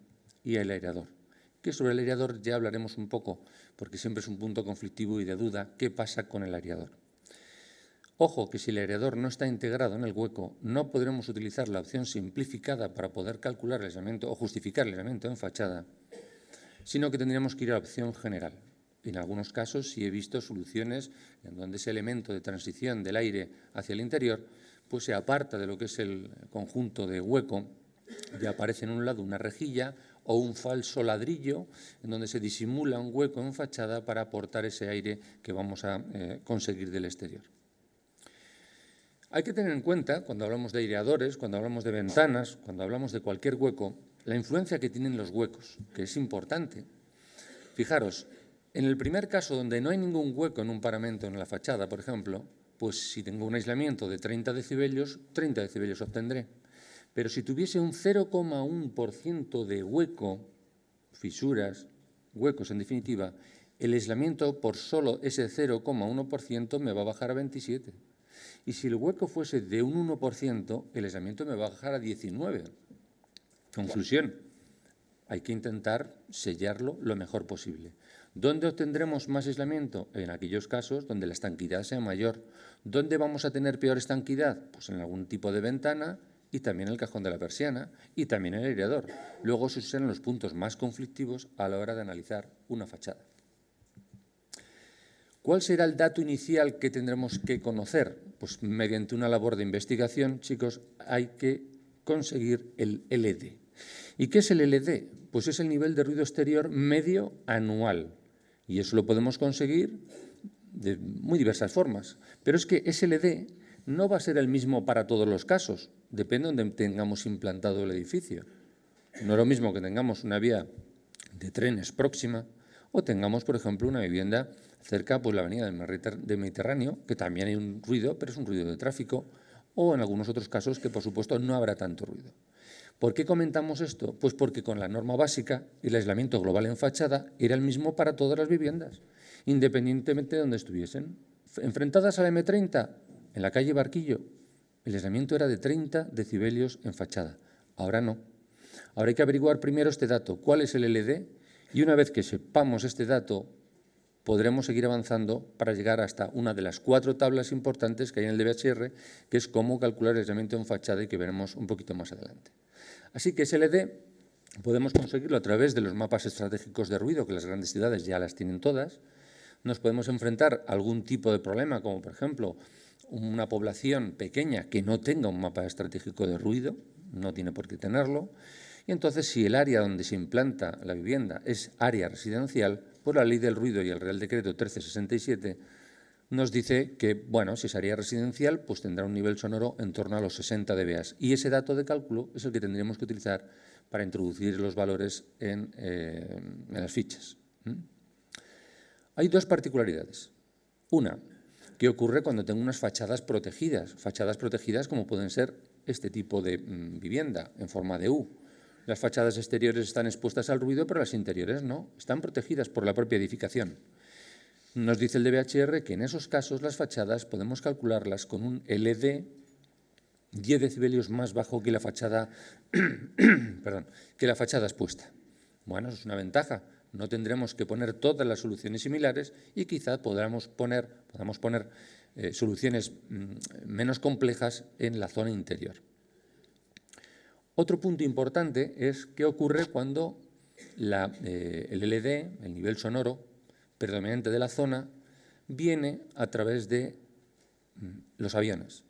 y el aireador. Que sobre el aireador ya hablaremos un poco, porque siempre es un punto conflictivo y de duda qué pasa con el aireador. Ojo que si el aireador no está integrado en el hueco, no podremos utilizar la opción simplificada para poder calcular el aislamiento o justificar el aislamiento en fachada, sino que tendríamos que ir a la opción general. En algunos casos sí he visto soluciones en donde ese elemento de transición del aire hacia el interior pues se aparta de lo que es el conjunto de hueco y aparece en un lado una rejilla o un falso ladrillo en donde se disimula un hueco en fachada para aportar ese aire que vamos a conseguir del exterior. Hay que tener en cuenta, cuando hablamos de aireadores, cuando hablamos de ventanas, cuando hablamos de cualquier hueco, la influencia que tienen los huecos, que es importante. Fijaros, en el primer caso, donde no hay ningún hueco en un paramento en la fachada, por ejemplo, pues si tengo un aislamiento de 30 decibelios obtendré. Pero si tuviese un 0,1% de hueco, fisuras, huecos en definitiva, el aislamiento por solo ese 0,1% me va a bajar a 27. Y si el hueco fuese de un 1%, el aislamiento me va a bajar a 19. Conclusión, hay que intentar sellarlo lo mejor posible. ¿Dónde obtendremos más aislamiento? En aquellos casos donde la estanquidad sea mayor. ¿Dónde vamos a tener peor estanquidad? Pues en algún tipo de ventana y también el cajón de la persiana y también el aireador. Luego esos serán los puntos más conflictivos a la hora de analizar una fachada. ¿Cuál será el dato inicial que tendremos que conocer? Pues mediante una labor de investigación, chicos, hay que conseguir el LD. ¿Y qué es el LD? Pues es el nivel de ruido exterior medio anual. Y eso lo podemos conseguir de muy diversas formas. Pero es que ese LD no va a ser el mismo para todos los casos. Depende de donde tengamos implantado el edificio. No es lo mismo que tengamos una vía de trenes próxima o tengamos, por ejemplo, una vivienda cerca de la avenida del Mediterráneo, que también hay un ruido, pero es un ruido de tráfico, o en algunos otros casos que, por supuesto, no habrá tanto ruido. ¿Por qué comentamos esto? Pues porque con la norma básica el aislamiento global en fachada era el mismo para todas las viviendas, independientemente de donde estuviesen. Enfrentadas a la M30, en la calle Barquillo, el aislamiento era de 30 decibelios en fachada. Ahora no. Ahora hay que averiguar primero este dato, cuál es el LD, y una vez que sepamos este dato, podremos seguir avanzando para llegar hasta una de las 4 tablas importantes que hay en el DBHR, que es cómo calcular el aislamiento en fachada y que veremos un poquito más adelante. Así que ese LD podemos conseguirlo a través de los mapas estratégicos de ruido, que las grandes ciudades ya las tienen todas. Nos podemos enfrentar a algún tipo de problema, como por ejemplo una población pequeña que no tenga un mapa estratégico de ruido, no tiene por qué tenerlo. Y entonces, si el área donde se implanta la vivienda es área residencial, por la Ley del Ruido y el Real Decreto 1367, nos dice que, bueno, si es área residencial, pues tendrá un nivel sonoro en torno a los 60 dBA. Y ese dato de cálculo es el que tendríamos que utilizar para introducir los valores en las fichas. Hay 2 particularidades. Una, ¿qué ocurre cuando tengo unas fachadas protegidas? Fachadas protegidas como pueden ser este tipo de vivienda en forma de U. Las fachadas exteriores están expuestas al ruido, pero las interiores no. Están protegidas por la propia edificación. Nos dice el DBHR que en esos casos las fachadas podemos calcularlas con un LED 10 decibelios más bajo que la fachada, perdón, que la fachada expuesta. Bueno, eso es una ventaja. No tendremos que poner todas las soluciones similares y quizá podamos poner soluciones menos complejas en la zona interior. Otro punto importante es qué ocurre cuando el LED, el nivel sonoro predominante de la zona, viene a través de los aviones.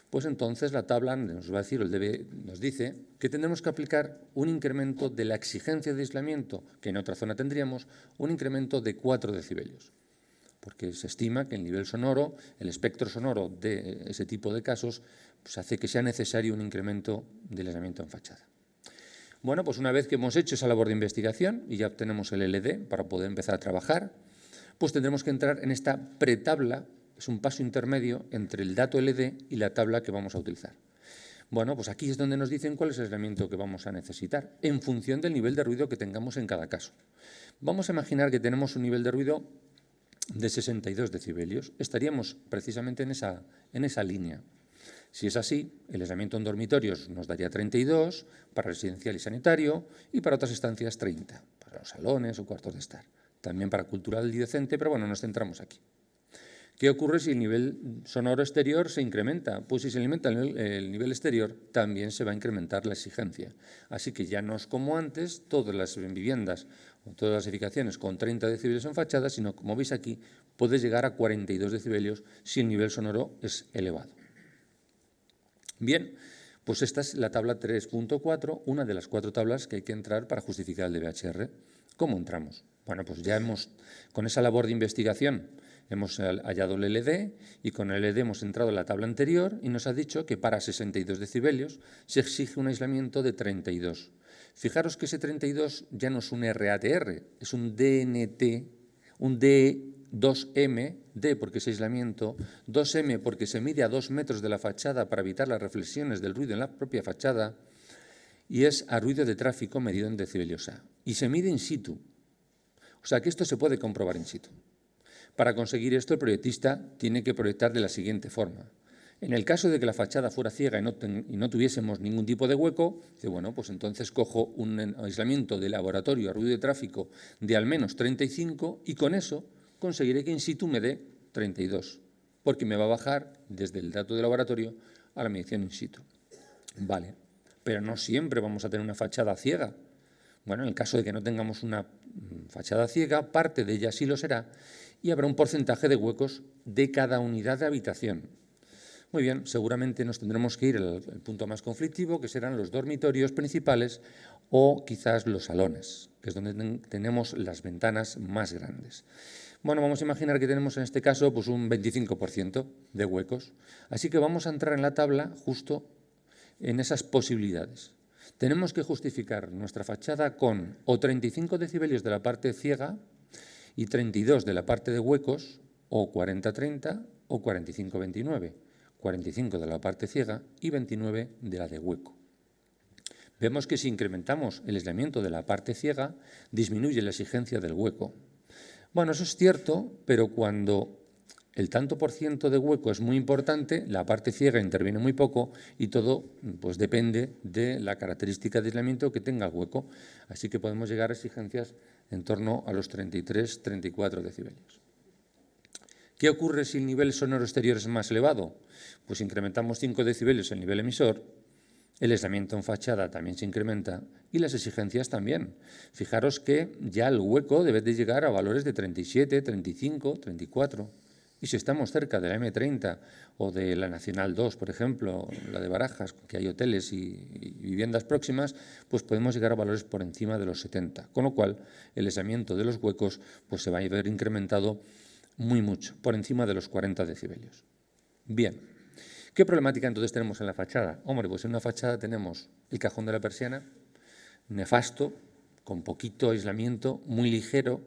Pues entonces la tabla nos va a decir, el DB nos dice que tendremos que aplicar un incremento de la exigencia de aislamiento, que en otra zona tendríamos, un incremento de 4 decibelios. Porque se estima que el nivel sonoro, el espectro sonoro de ese tipo de casos, pues hace que sea necesario un incremento del aislamiento en fachada. Bueno, pues una vez que hemos hecho esa labor de investigación y ya obtenemos el LED para poder empezar a trabajar, pues tendremos que entrar en esta pretabla. Es un paso intermedio entre el dato LED y la tabla que vamos a utilizar. Bueno, pues aquí es donde nos dicen cuál es el aislamiento que vamos a necesitar, en función del nivel de ruido que tengamos en cada caso. Vamos a imaginar que tenemos un nivel de ruido de 62 decibelios. Estaríamos precisamente en esa línea. Si es así, el aislamiento en dormitorios nos daría 32, para residencial y sanitario, y para otras estancias 30, para los salones o cuartos de estar. También para cultural y docente, pero bueno, nos centramos aquí. ¿Qué ocurre si el nivel sonoro exterior se incrementa? Pues si se incrementa el nivel exterior, también se va a incrementar la exigencia. Así que ya no es como antes, todas las viviendas o todas las edificaciones con 30 decibelios en fachada, sino, como veis aquí, puede llegar a 42 decibelios si el nivel sonoro es elevado. Bien, pues esta es la tabla 3.4, una de las 4 tablas que hay que entrar para justificar el DBHR. ¿Cómo entramos? Bueno, pues ya con esa labor de investigación, hemos hallado el LED y con el LED hemos entrado en la tabla anterior y nos ha dicho que para 62 decibelios se exige un aislamiento de 32. Fijaros que ese 32 ya no es un RATR, es un DNT, un D2M, D porque es aislamiento, 2M porque se mide a 2 metros de la fachada para evitar las reflexiones del ruido en la propia fachada y es a ruido de tráfico medido en decibelios A. Y se mide in situ, o sea que esto se puede comprobar in situ. Para conseguir esto, el proyectista tiene que proyectar de la siguiente forma. En el caso de que la fachada fuera ciega y no tuviésemos ningún tipo de hueco, dice, bueno, pues entonces cojo un aislamiento de laboratorio a ruido de tráfico de al menos 35 y con eso conseguiré que in situ me dé 32, porque me va a bajar desde el dato de laboratorio a la medición in situ. Vale, pero no siempre vamos a tener una fachada ciega. Bueno, en el caso de que no tengamos una fachada ciega, parte de ella sí lo será y habrá un porcentaje de huecos de cada unidad de habitación. Muy bien, seguramente nos tendremos que ir al punto más conflictivo, que serán los dormitorios principales o quizás los salones, que es donde tenemos las ventanas más grandes. Bueno, vamos a imaginar que tenemos en este caso pues un 25% de huecos. Así que vamos a entrar en la tabla justo en esas posibilidades. Tenemos que justificar nuestra fachada con o 35 decibelios de la parte ciega y 32 de la parte de huecos, o 40-30 o 45-29. 45 de la parte ciega y 29 de la de hueco. Vemos que si incrementamos el aislamiento de la parte ciega, disminuye la exigencia del hueco. Bueno, eso es cierto, pero cuando el tanto por ciento de hueco es muy importante, la parte ciega interviene muy poco y todo pues, depende de la característica de aislamiento que tenga el hueco. Así que podemos llegar a exigencias en torno a los 33-34 decibelios. ¿Qué ocurre si el nivel sonoro exterior es más elevado? Pues incrementamos 5 decibelios el nivel emisor, el aislamiento en fachada también se incrementa y las exigencias también. Fijaros que ya el hueco debe de llegar a valores de 37, 35, 34. Y si estamos cerca de la M30 o de la Nacional 2, por ejemplo, la de Barajas, que hay hoteles y viviendas próximas, pues podemos llegar a valores por encima de los 70. Con lo cual, el aislamiento de los huecos pues se va a ver incrementado muy mucho, por encima de los 40 decibelios. Bien, ¿qué problemática entonces tenemos en la fachada? Hombre, pues en una fachada tenemos el cajón de la persiana, nefasto, con poquito aislamiento, muy ligero.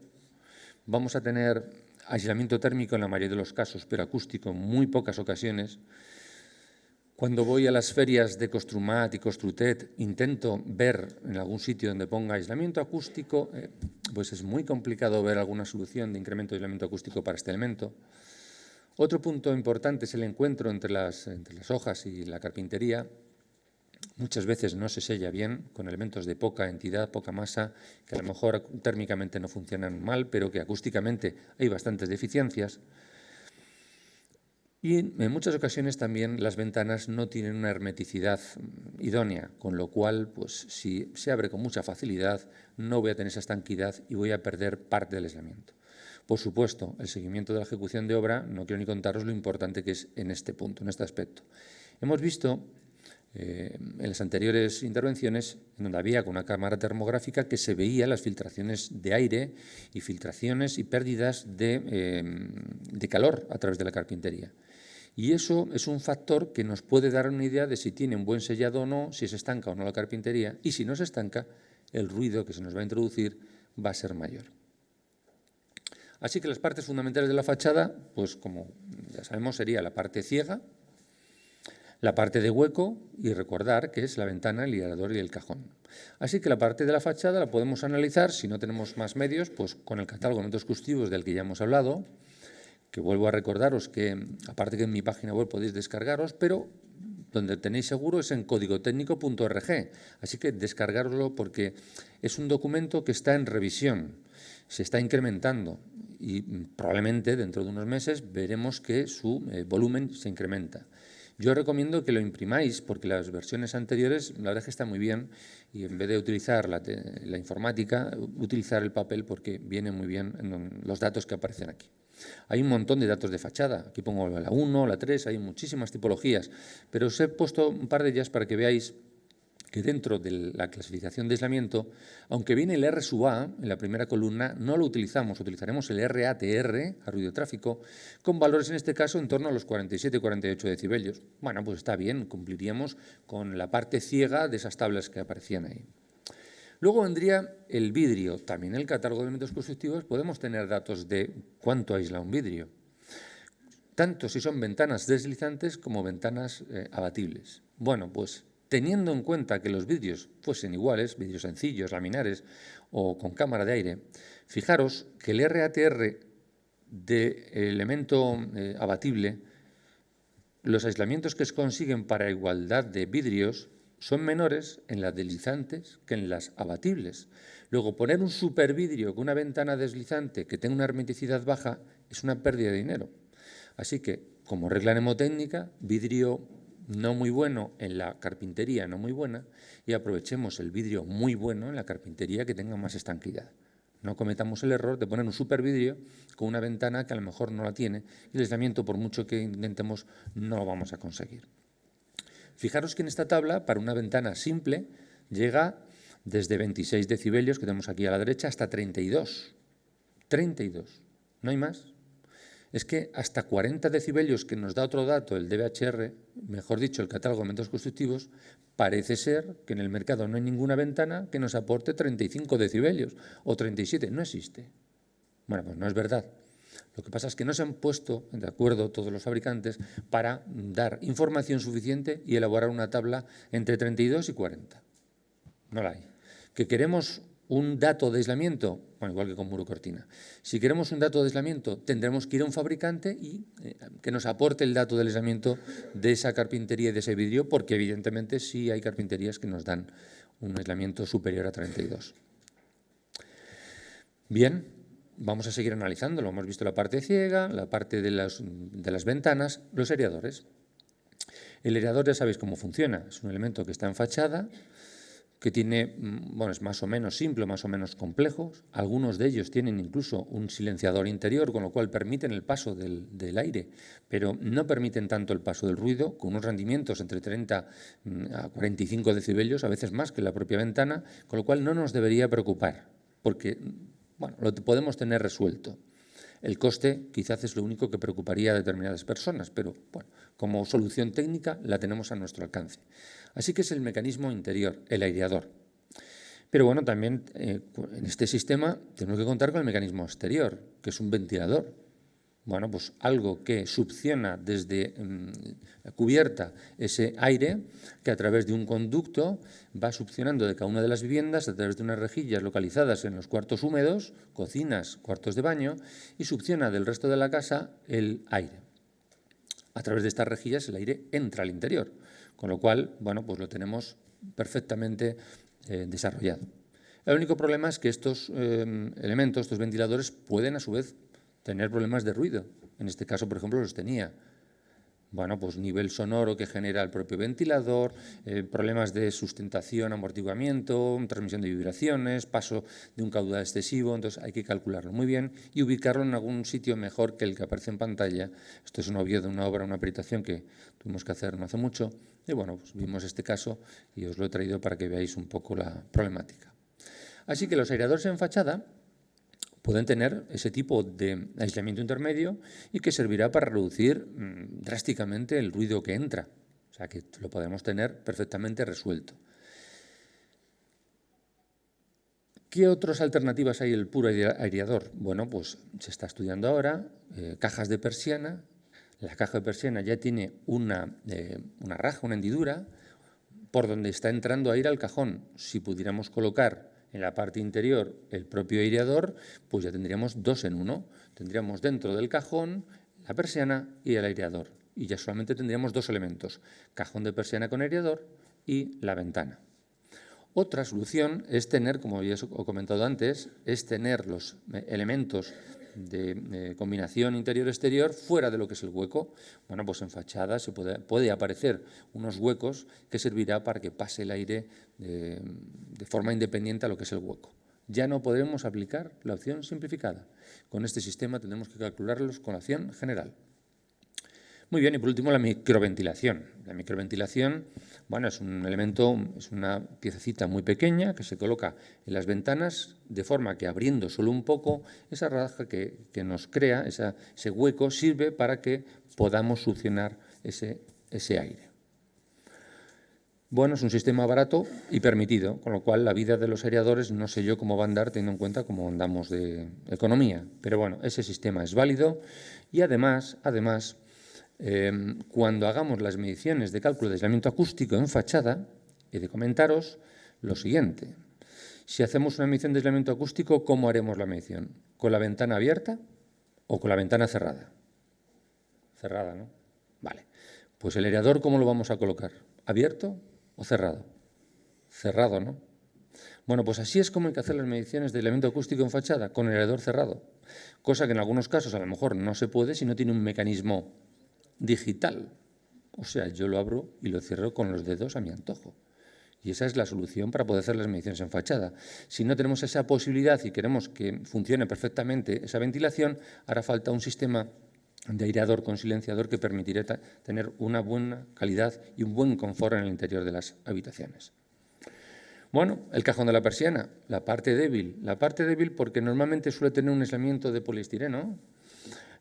Vamos a tener aislamiento térmico en la mayoría de los casos, pero acústico en muy pocas ocasiones. Cuando voy a las ferias de Construmat y Construtet, intento ver en algún sitio donde ponga aislamiento acústico, pues es muy complicado ver alguna solución de incremento de aislamiento acústico para este elemento. Otro punto importante es el encuentro entre las hojas y la carpintería. Muchas veces no se sella bien con elementos de poca entidad, poca masa, que a lo mejor térmicamente no funcionan mal, pero que acústicamente hay bastantes deficiencias. Y en muchas ocasiones también las ventanas no tienen una hermeticidad idónea, con lo cual, pues, si se abre con mucha facilidad, no voy a tener esa estanquidad y voy a perder parte del aislamiento. Por supuesto, el seguimiento de la ejecución de obra, no quiero ni contaros lo importante que es en este punto, en este aspecto. Hemos visto en las anteriores intervenciones, en donde había con una cámara termográfica que se veía las filtraciones de aire y filtraciones y pérdidas de calor a través de la carpintería. Y eso es un factor que nos puede dar una idea de si tiene un buen sellado o no, si se estanca o no la carpintería, y si no se estanca, el ruido que se nos va a introducir va a ser mayor. Así que las partes fundamentales de la fachada, pues como ya sabemos, sería la parte ciega, la parte de hueco y recordar que es la ventana, el liderador y el cajón. Así que la parte de la fachada la podemos analizar, si no tenemos más medios, pues con el catálogo de elementos constructivos del que ya hemos hablado, que vuelvo a recordaros que, aparte que en mi página web podéis descargaros, pero donde tenéis seguro es en códigotécnico.org, así que descargároslo porque es un documento que está en revisión, se está incrementando y probablemente dentro de unos meses veremos que su volumen se incrementa. Yo recomiendo que lo imprimáis porque las versiones anteriores, la verdad es que está muy bien y en vez de utilizar la informática, utilizar el papel porque viene muy bien en los datos que aparecen aquí. Hay un montón de datos de fachada, aquí pongo la 1, la 3, hay muchísimas tipologías, pero os he puesto un par de ellas para que veáis que dentro de la clasificación de aislamiento, aunque viene el R sub A en la primera columna, no lo utilizamos, utilizaremos el RATR, a ruido de tráfico, con valores en este caso en torno a los 47-48 decibelios. Bueno, pues está bien, cumpliríamos con la parte ciega de esas tablas que aparecían ahí. Luego vendría el vidrio. También en el catálogo de elementos constructivos podemos tener datos de cuánto aísla un vidrio, tanto si son ventanas deslizantes como ventanas abatibles. Bueno, pues teniendo en cuenta que los vidrios fuesen iguales, vidrios sencillos, laminares o con cámara de aire, fijaros que el RATR de elemento abatible, los aislamientos que se consiguen para igualdad de vidrios son menores en las deslizantes que en las abatibles. Luego, poner un supervidrio con una ventana deslizante que tenga una hermeticidad baja es una pérdida de dinero. Así que, como regla mnemotécnica, vidrio no muy bueno en la carpintería no muy buena y aprovechemos el vidrio muy bueno en la carpintería que tenga más estanquidad. No cometamos el error de poner un supervidrio con una ventana que a lo mejor no la tiene y el aislamiento, por mucho que intentemos, no lo vamos a conseguir. Fijaros que en esta tabla, para una ventana simple, llega desde 26 decibelios, que tenemos aquí a la derecha, hasta 32. 32. No hay más. Es que hasta 40 decibelios, que nos da otro dato, el DBHR, mejor dicho, el catálogo de elementos constructivos, parece ser que en el mercado no hay ninguna ventana que nos aporte 35 decibelios o 37. No existe. Bueno, pues no es verdad. Lo que pasa es que no se han puesto de acuerdo todos los fabricantes para dar información suficiente y elaborar una tabla entre 32 y 40. No la hay. ¿Que queremos un dato de aislamiento? Bueno, igual que con muro cortina. Si queremos un dato de aislamiento, tendremos que ir a un fabricante y que nos aporte el dato del aislamiento de esa carpintería y de ese vidrio, porque evidentemente sí hay carpinterías que nos dan un aislamiento superior a 32. Bien. Vamos a seguir analizándolo. Hemos visto la parte ciega, la parte de las ventanas, los aireadores. El aireador ya sabéis cómo funciona. Es un elemento que está en fachada, que tiene, bueno, es más o menos simple, más o menos complejo. Algunos de ellos tienen incluso un silenciador interior, con lo cual permiten el paso del aire, pero no permiten tanto el paso del ruido, con unos rendimientos entre 30 a 45 decibelios, a veces más que la propia ventana, con lo cual no nos debería preocupar, porque bueno, lo podemos tener resuelto. El coste quizás es lo único que preocuparía a determinadas personas, pero bueno, como solución técnica la tenemos a nuestro alcance. Así que es el mecanismo interior, el aireador. Pero bueno, también en este sistema tenemos que contar con el mecanismo exterior, que es un ventilador. Bueno, pues algo que succiona desde la cubierta ese aire que a través de un conducto va succionando de cada una de las viviendas a través de unas rejillas localizadas en los cuartos húmedos, cocinas, cuartos de baño, y succiona del resto de la casa el aire. A través de estas rejillas el aire entra al interior, con lo cual, bueno, pues lo tenemos perfectamente desarrollado. El único problema es que estos elementos, estos ventiladores, pueden a su vez tener problemas de ruido. En este caso, por ejemplo, los tenía. Bueno, pues nivel sonoro que genera el propio ventilador, problemas de sustentación, amortiguamiento, transmisión de vibraciones, paso de un caudal excesivo. Entonces hay que calcularlo muy bien y ubicarlo en algún sitio mejor que el que aparece en pantalla. Esto es un obvio de una obra, una peritación que tuvimos que hacer no hace mucho. Y bueno, pues vimos este caso y os lo he traído para que veáis un poco la problemática. Así que los aireadores en fachada pueden tener ese tipo de aislamiento intermedio y que servirá para reducir drásticamente el ruido que entra. O sea, que lo podemos tener perfectamente resuelto. ¿Qué otras alternativas hay el puro aireador? Bueno, pues se está estudiando ahora cajas de persiana. La caja de persiana ya tiene una raja, una hendidura, por donde está entrando aire al cajón. Si pudiéramos colocar en la parte interior el propio aireador, pues ya tendríamos 2 en 1. Tendríamos dentro del cajón la persiana y el aireador. Y ya solamente tendríamos 2 elementos, cajón de persiana con aireador y la ventana. Otra solución es tener, como ya os he comentado antes, es tener los elementos de combinación interior-exterior fuera de lo que es el hueco. Bueno, pues en fachada se puede aparecer unos huecos que servirá para que pase el aire de forma independiente a lo que es el hueco. Ya no podremos aplicar la opción simplificada. Con este sistema tendremos que calcularlos con la opción general. Muy bien, y por último la microventilación. La microventilación, bueno, es un elemento, es una piececita muy pequeña que se coloca en las ventanas de forma que abriendo solo un poco, esa raja que nos crea, ese hueco, sirve para que podamos succionar ese aire. Bueno, es un sistema barato y permitido, con lo cual la vida de los aireadores no sé yo cómo va a andar teniendo en cuenta cómo andamos de economía. Pero bueno, ese sistema es válido y además, cuando hagamos las mediciones de cálculo de aislamiento acústico en fachada, he de comentaros lo siguiente. Si hacemos una medición de aislamiento acústico, ¿cómo haremos la medición? ¿Con la ventana abierta o con la ventana cerrada? Cerrada, ¿no? Vale. Pues el aireador, ¿cómo lo vamos a colocar? ¿Abierto o cerrado? Cerrado, ¿no? Bueno, pues así es como hay que hacer las mediciones de aislamiento acústico en fachada, con el aireador cerrado. Cosa que en algunos casos a lo mejor no se puede si no tiene un mecanismo digital. O sea, yo lo abro y lo cierro con los dedos a mi antojo. Y esa es la solución para poder hacer las mediciones en fachada. Si no tenemos esa posibilidad y queremos que funcione perfectamente esa ventilación, hará falta un sistema de aireador con silenciador que permitirá tener una buena calidad y un buen confort en el interior de las habitaciones. Bueno, el cajón de la persiana, la parte débil porque normalmente suele tener un aislamiento de poliestireno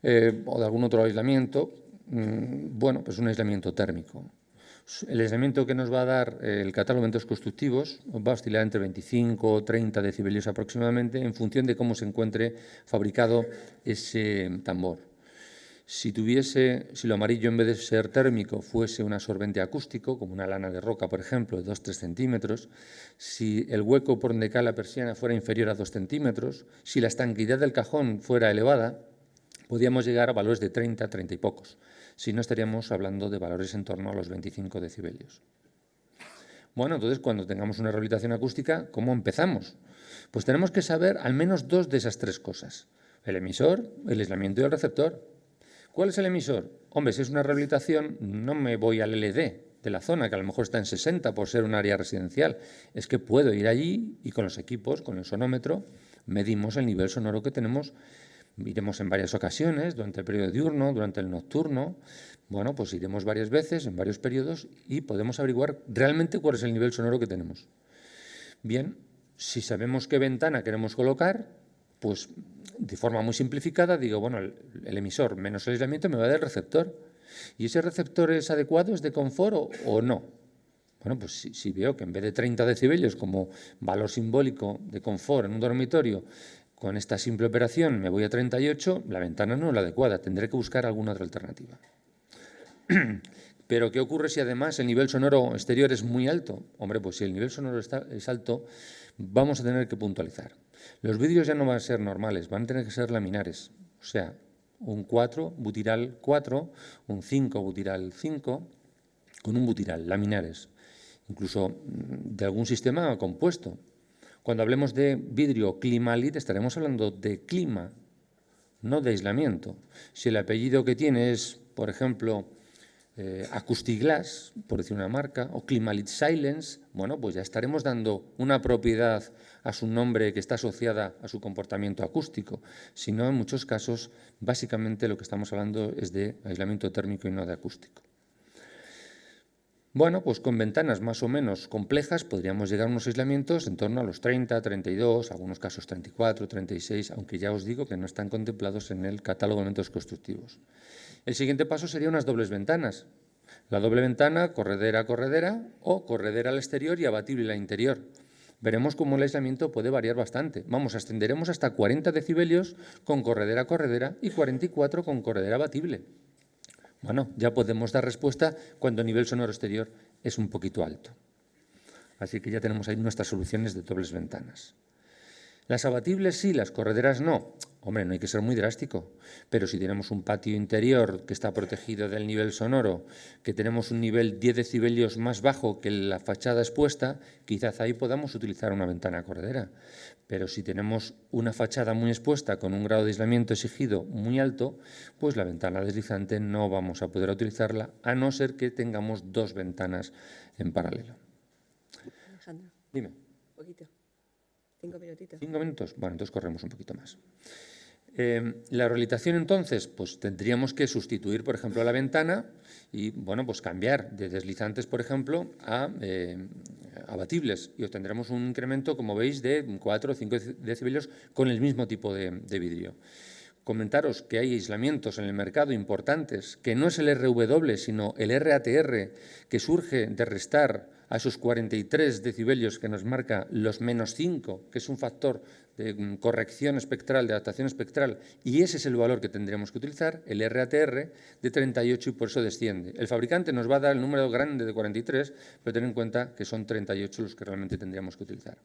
o de algún otro aislamiento. Bueno, pues un aislamiento térmico. El aislamiento que nos va a dar el catálogo de elementos constructivos va a oscilar entre 25 o 30 decibelios aproximadamente en función de cómo se encuentre fabricado ese tambor. Si lo amarillo en vez de ser térmico fuese un absorbente acústico, como una lana de roca, por ejemplo, de 2-3 centímetros, si el hueco por donde cae la persiana fuera inferior a 2 centímetros, si la estanquidad del cajón fuera elevada, podríamos llegar a valores de 30, 30 y pocos. Si no, estaríamos hablando de valores en torno a los 25 decibelios. Bueno, entonces, cuando tengamos una rehabilitación acústica, ¿cómo empezamos? Pues tenemos que saber al menos 2 de esas 3 cosas. El emisor, el aislamiento y el receptor. ¿Cuál es el emisor? Hombre, si es una rehabilitación, no me voy al LD de la zona, que a lo mejor está en 60 por ser un área residencial. Es que puedo ir allí y con los equipos, con el sonómetro, medimos el nivel sonoro que tenemos. Iremos en varias ocasiones, durante el periodo diurno, durante el nocturno. Bueno, pues iremos varias veces, en varios periodos, y podemos averiguar realmente cuál es el nivel sonoro que tenemos. Bien, si sabemos qué ventana queremos colocar, pues de forma muy simplificada digo, bueno, el emisor menos el aislamiento me va a dar el receptor. ¿Y ese receptor es adecuado, es de confort o no? Bueno, pues si veo que en vez de 30 decibelios como valor simbólico de confort en un dormitorio con esta simple operación me voy a 38, la ventana no es la adecuada, tendré que buscar alguna otra alternativa. Pero ¿qué ocurre si además el nivel sonoro exterior es muy alto? Hombre, pues si el nivel sonoro es alto, vamos a tener que puntualizar. Los vídeos ya no van a ser normales, van a tener que ser laminares. O sea, un 4, butiral 4, un 5, butiral 5, con un butiral, laminares. Incluso de algún sistema compuesto. Cuando hablemos de vidrio Climalit, estaremos hablando de clima, no de aislamiento. Si el apellido que tiene es, por ejemplo, Acoustiglass, por decir una marca, o Climalit Silence, bueno, pues ya estaremos dando una propiedad a su nombre que está asociada a su comportamiento acústico. Si no, en muchos casos, básicamente lo que estamos hablando es de aislamiento térmico y no de acústico. Bueno, pues con ventanas más o menos complejas podríamos llegar a unos aislamientos en torno a los 30, 32, algunos casos 34, 36, aunque ya os digo que no están contemplados en el catálogo de elementos constructivos. El siguiente paso sería unas dobles ventanas. La doble ventana, corredera a corredera o corredera al exterior y abatible al interior. Veremos cómo el aislamiento puede variar bastante. Vamos, ascenderemos hasta 40 decibelios con corredera a corredera y 44 con corredera abatible. Bueno, ya podemos dar respuesta cuando el nivel sonoro exterior es un poquito alto. Así que ya tenemos ahí nuestras soluciones de dobles ventanas. Las abatibles sí, las correderas no. Hombre, no hay que ser muy drástico, pero si tenemos un patio interior que está protegido del nivel sonoro, que tenemos un nivel 10 decibelios más bajo que la fachada expuesta, quizás ahí podamos utilizar una ventana corredera. Pero si tenemos una fachada muy expuesta con un grado de aislamiento exigido muy alto, pues la ventana deslizante no vamos a poder utilizarla, a no ser que tengamos dos ventanas en paralelo. Alejandro. Dime. Un poquito. 5 minutitos. 5 minutos. Bueno, entonces corremos un poquito más. La rehabilitación, entonces, pues tendríamos que sustituir, por ejemplo, la ventana y, bueno, pues cambiar de deslizantes, por ejemplo, a abatibles y obtendremos un incremento, como veis, de 4 o 5 decibelios con el mismo tipo de vidrio. Comentaros que hay aislamientos en el mercado importantes, que no es el RW, sino el RATR, que surge de restar a esos 43 decibelios que nos marca los -5, que es un factor de corrección espectral, de adaptación espectral, y ese es el valor que tendríamos que utilizar, el RATR, de 38, y por eso desciende. El fabricante nos va a dar el número grande de 43, pero ten en cuenta que son 38 los que realmente tendríamos que utilizar.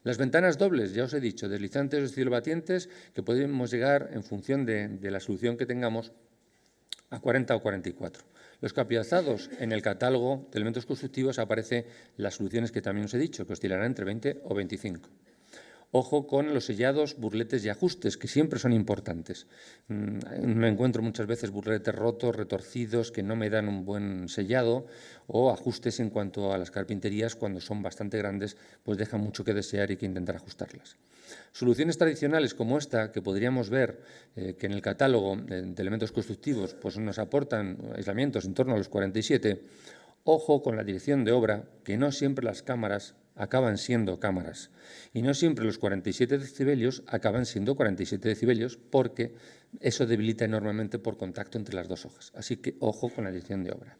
Las ventanas dobles, ya os he dicho, deslizantes o estilobatientes, que podemos llegar, en función de la solución que tengamos, a 40 o 44. Los capilazados, en el catálogo de elementos constructivos aparecen las soluciones que también os he dicho, que oscilarán entre 20 o 25. Ojo con los sellados, burletes y ajustes, que siempre son importantes. Me encuentro muchas veces burletes rotos, retorcidos, que no me dan un buen sellado, o ajustes en cuanto a las carpinterías, cuando son bastante grandes, pues dejan mucho que desear y hay que intentar ajustarlas. Soluciones tradicionales como esta, que podríamos ver que en el catálogo de elementos constructivos pues nos aportan aislamientos en torno a los 47, ojo con la dirección de obra, que no siempre las cámaras acaban siendo cámaras y no siempre los 47 decibelios acaban siendo 47 decibelios porque eso debilita enormemente por contacto entre las dos hojas. Así que ojo con la dirección de obra.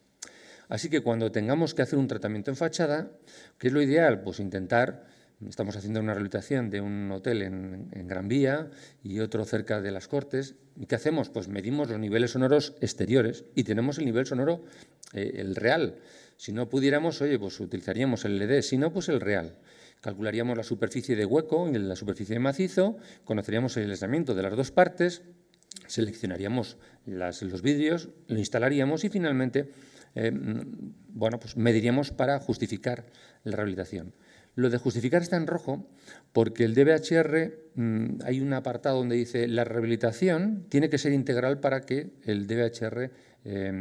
Así que cuando tengamos que hacer un tratamiento en fachada, ¿qué es lo ideal? Pues intentar, estamos haciendo una rehabilitación de un hotel en Gran Vía y otro cerca de Las Cortes. ¿Y qué hacemos? Pues medimos los niveles sonoros exteriores y tenemos el nivel sonoro, el real. Si no pudiéramos, oye, pues utilizaríamos el LED, si no, pues el real. Calcularíamos la superficie de hueco y la superficie de macizo, conoceríamos el aislamiento de las dos partes, seleccionaríamos los vidrios, lo instalaríamos y finalmente bueno, pues mediríamos para justificar la rehabilitación. Lo de justificar está en rojo porque el DBHR, hay un apartado donde dice la rehabilitación tiene que ser integral para que el DBHR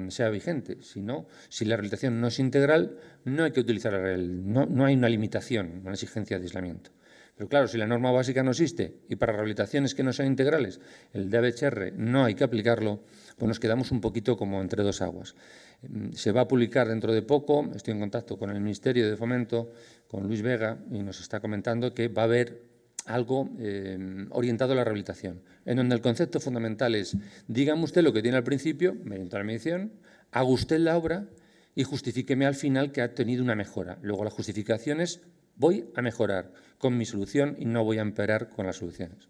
sea vigente. Si no, si la rehabilitación no es integral, no hay que utilizar no hay una limitación, una exigencia de aislamiento. Pero claro, si la norma básica no existe y para rehabilitaciones que no sean integrales el DBHR no hay que aplicarlo, pues nos quedamos un poquito como entre dos aguas. Se va a publicar dentro de poco, estoy en contacto con el Ministerio de Fomento, con Luis Vega, y nos está comentando que va a haber algo orientado a la rehabilitación, en donde el concepto fundamental es, dígame usted lo que tiene al principio, mediante la medición, haga usted la obra y justifíqueme al final que ha tenido una mejora. Luego la justificación es, voy a mejorar con mi solución y no voy a empeorar con las soluciones.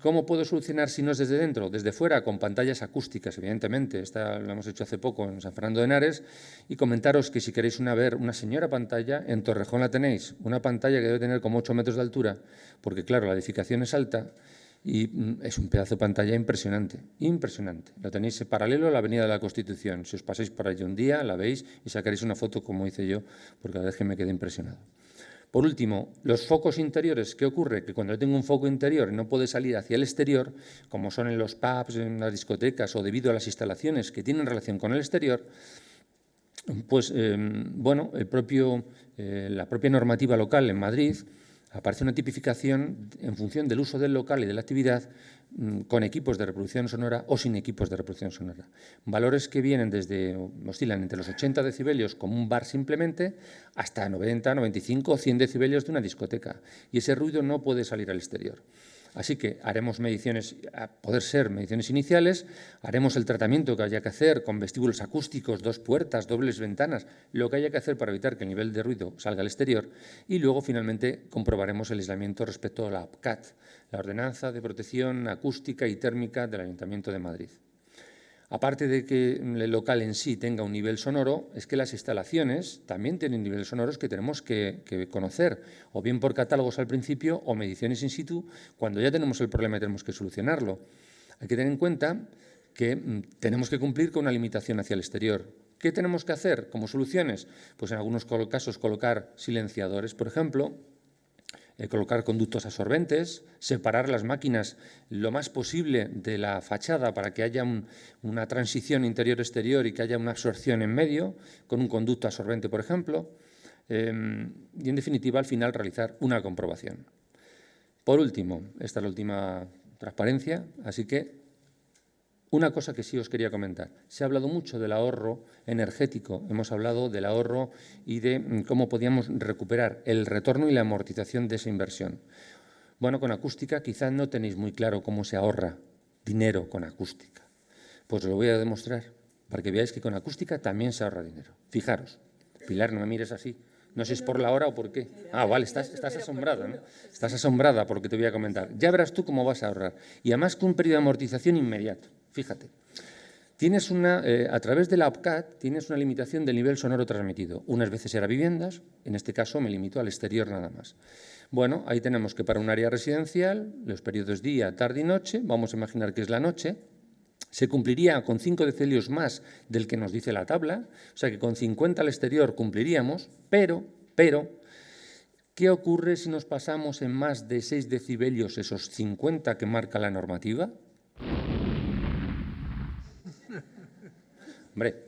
¿Cómo puedo solucionar si no es desde dentro? Desde fuera, con pantallas acústicas, evidentemente. Esta lo hemos hecho hace poco en San Fernando de Henares. Y comentaros que si queréis ver una señora pantalla, en Torrejón la tenéis. Una pantalla que debe tener como 8 metros de altura, porque claro, la edificación es alta y es un pedazo de pantalla impresionante, impresionante. La tenéis paralelo a la Avenida de la Constitución. Si os pasáis por allí un día, la veis y sacaréis una foto como hice yo, porque la verdad es que me quedé impresionado. Por último, los focos interiores. ¿Qué ocurre? Que cuando yo tengo un foco interior y no puede salir hacia el exterior, como son en los pubs, en las discotecas o debido a las instalaciones que tienen relación con el exterior, pues bueno, la propia normativa local en Madrid aparece una tipificación en función del uso del local y de la actividad con equipos de reproducción sonora o sin equipos de reproducción sonora. Valores que oscilan entre los 80 decibelios como un bar simplemente hasta 90, 95 o 100 decibelios de una discoteca. Y ese ruido no puede salir al exterior. Así que haremos mediciones, a poder ser mediciones iniciales, haremos el tratamiento que haya que hacer con vestíbulos acústicos, 2 puertas, dobles ventanas, lo que haya que hacer para evitar que el nivel de ruido salga al exterior y luego finalmente comprobaremos el aislamiento respecto a la APCAT, la Ordenanza de Protección Acústica y Térmica del Ayuntamiento de Madrid. Aparte de que el local en sí tenga un nivel sonoro, es que las instalaciones también tienen niveles sonoros que tenemos que conocer, o bien por catálogos al principio o mediciones in situ, cuando ya tenemos el problema y tenemos que solucionarlo. Hay que tener en cuenta que tenemos que cumplir con una limitación hacia el exterior. ¿Qué tenemos que hacer como soluciones? Pues en algunos casos colocar silenciadores, por ejemplo, colocar conductos absorbentes, separar las máquinas lo más posible de la fachada para que haya una transición interior-exterior y que haya una absorción en medio, con un conducto absorbente, por ejemplo, y en definitiva, al final, realizar una comprobación. Por último, esta es la última transparencia, así que una cosa que sí os quería comentar. Se ha hablado mucho del ahorro energético, hemos hablado del ahorro y de cómo podíamos recuperar el retorno y la amortización de esa inversión. Bueno, con acústica quizás no tenéis muy claro cómo se ahorra dinero con acústica. Pues os lo voy a demostrar, para que veáis que con acústica también se ahorra dinero. Fijaros, Pilar, no me mires así. No sé si es por la hora o por qué. Ah, vale, estás asombrada, ¿no? Estás asombrada por lo que te voy a comentar. Ya verás tú cómo vas a ahorrar. Y además con un periodo de amortización inmediato. Fíjate. Tienes a través de la APCAT tienes una limitación del nivel sonoro transmitido. Unas veces era viviendas, en este caso me limito al exterior nada más. Bueno, ahí tenemos que para un área residencial, los periodos día, tarde y noche, vamos a imaginar que es la noche, se cumpliría con 5 decibelios más del que nos dice la tabla, o sea que con 50 al exterior cumpliríamos, pero, ¿qué ocurre si nos pasamos en más de 6 decibelios esos 50 que marca la normativa? Hombre,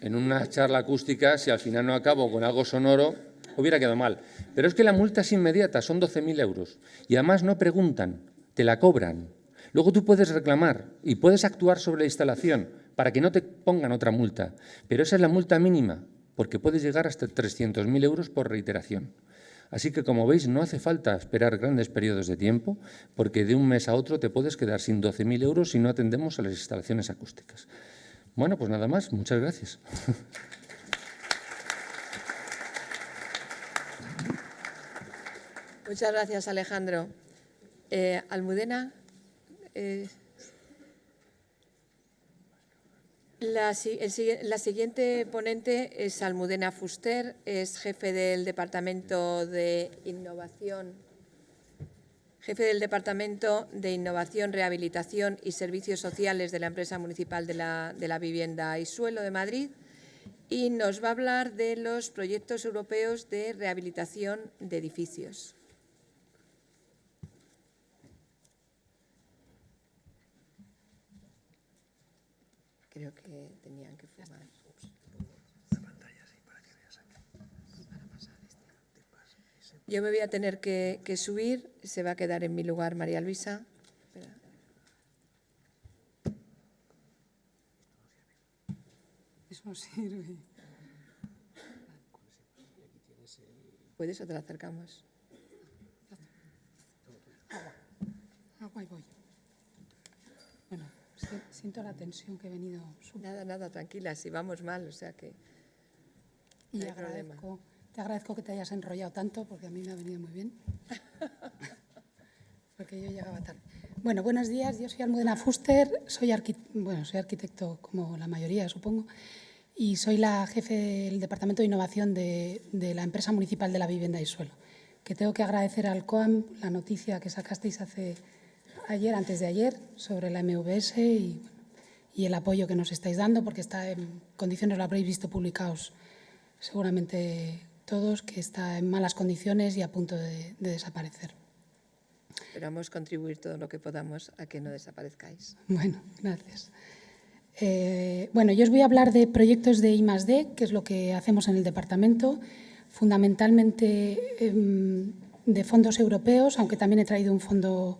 en una charla acústica, si al final no acabo con algo sonoro, hubiera quedado mal. Pero es que la multa es inmediata, son 12.000 euros. Y además no preguntan, te la cobran. Luego tú puedes reclamar y puedes actuar sobre la instalación para que no te pongan otra multa. Pero esa es la multa mínima, porque puedes llegar hasta 300.000 euros por reiteración. Así que, como veis, no hace falta esperar grandes periodos de tiempo, porque de un mes a otro te puedes quedar sin 12.000 euros si no atendemos a las instalaciones acústicas. Bueno, pues nada más. Muchas gracias. Muchas gracias, Alejandro. Almudena. La siguiente ponente es Almudena Fuster, es jefe del Departamento de Innovación, Rehabilitación y Servicios Sociales de la Empresa Municipal de la Vivienda y Suelo de Madrid, y nos va a hablar de los proyectos europeos de rehabilitación de edificios. Creo que tenían que fumar. Yo me voy a tener que subir, se va a quedar en mi lugar María Luisa. Espera. Eso sirve. ¿Puedes o te la acercamos? Agua y voy. Bueno, siento la tensión que he venido. Nada, tranquila, si vamos mal, o sea que Y no hay problema. te agradezco que te hayas enrollado tanto, porque a mí me ha venido muy bien. porque yo llegaba tarde. Bueno, buenos días. Yo soy Almudena Fuster, soy arquitecto como la mayoría, supongo, y soy la jefe del Departamento de Innovación de la Empresa Municipal de la Vivienda y Suelo, que tengo que agradecer al COAM la noticia que sacasteis antes de ayer, sobre la MVS y el apoyo que nos estáis dando, porque está en condiciones, lo habréis visto publicados seguramente todos, que está en malas condiciones y a punto de desaparecer. Esperamos contribuir todo lo que podamos a que no desaparezcáis. Bueno, gracias. Bueno, yo os voy a hablar de proyectos de I+D, que es lo que hacemos en el departamento, fundamentalmente de fondos europeos, aunque también he traído un fondo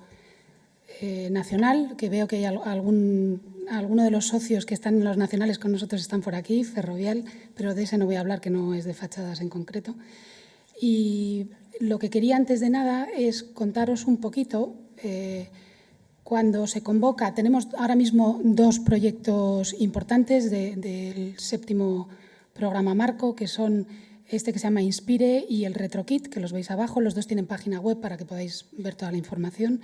nacional, que veo que hay alguno de los socios que están en los nacionales con nosotros están por aquí, Ferrovial, pero de ese no voy a hablar, que no es de fachadas en concreto. Y lo que quería antes de nada es contaros un poquito, cuando se convoca, tenemos ahora mismo 2 proyectos importantes del 7º programa marco, que son este que se llama Inspire y el RetroKit, que los veis abajo. Los 2 tienen página web para que podáis ver toda la información.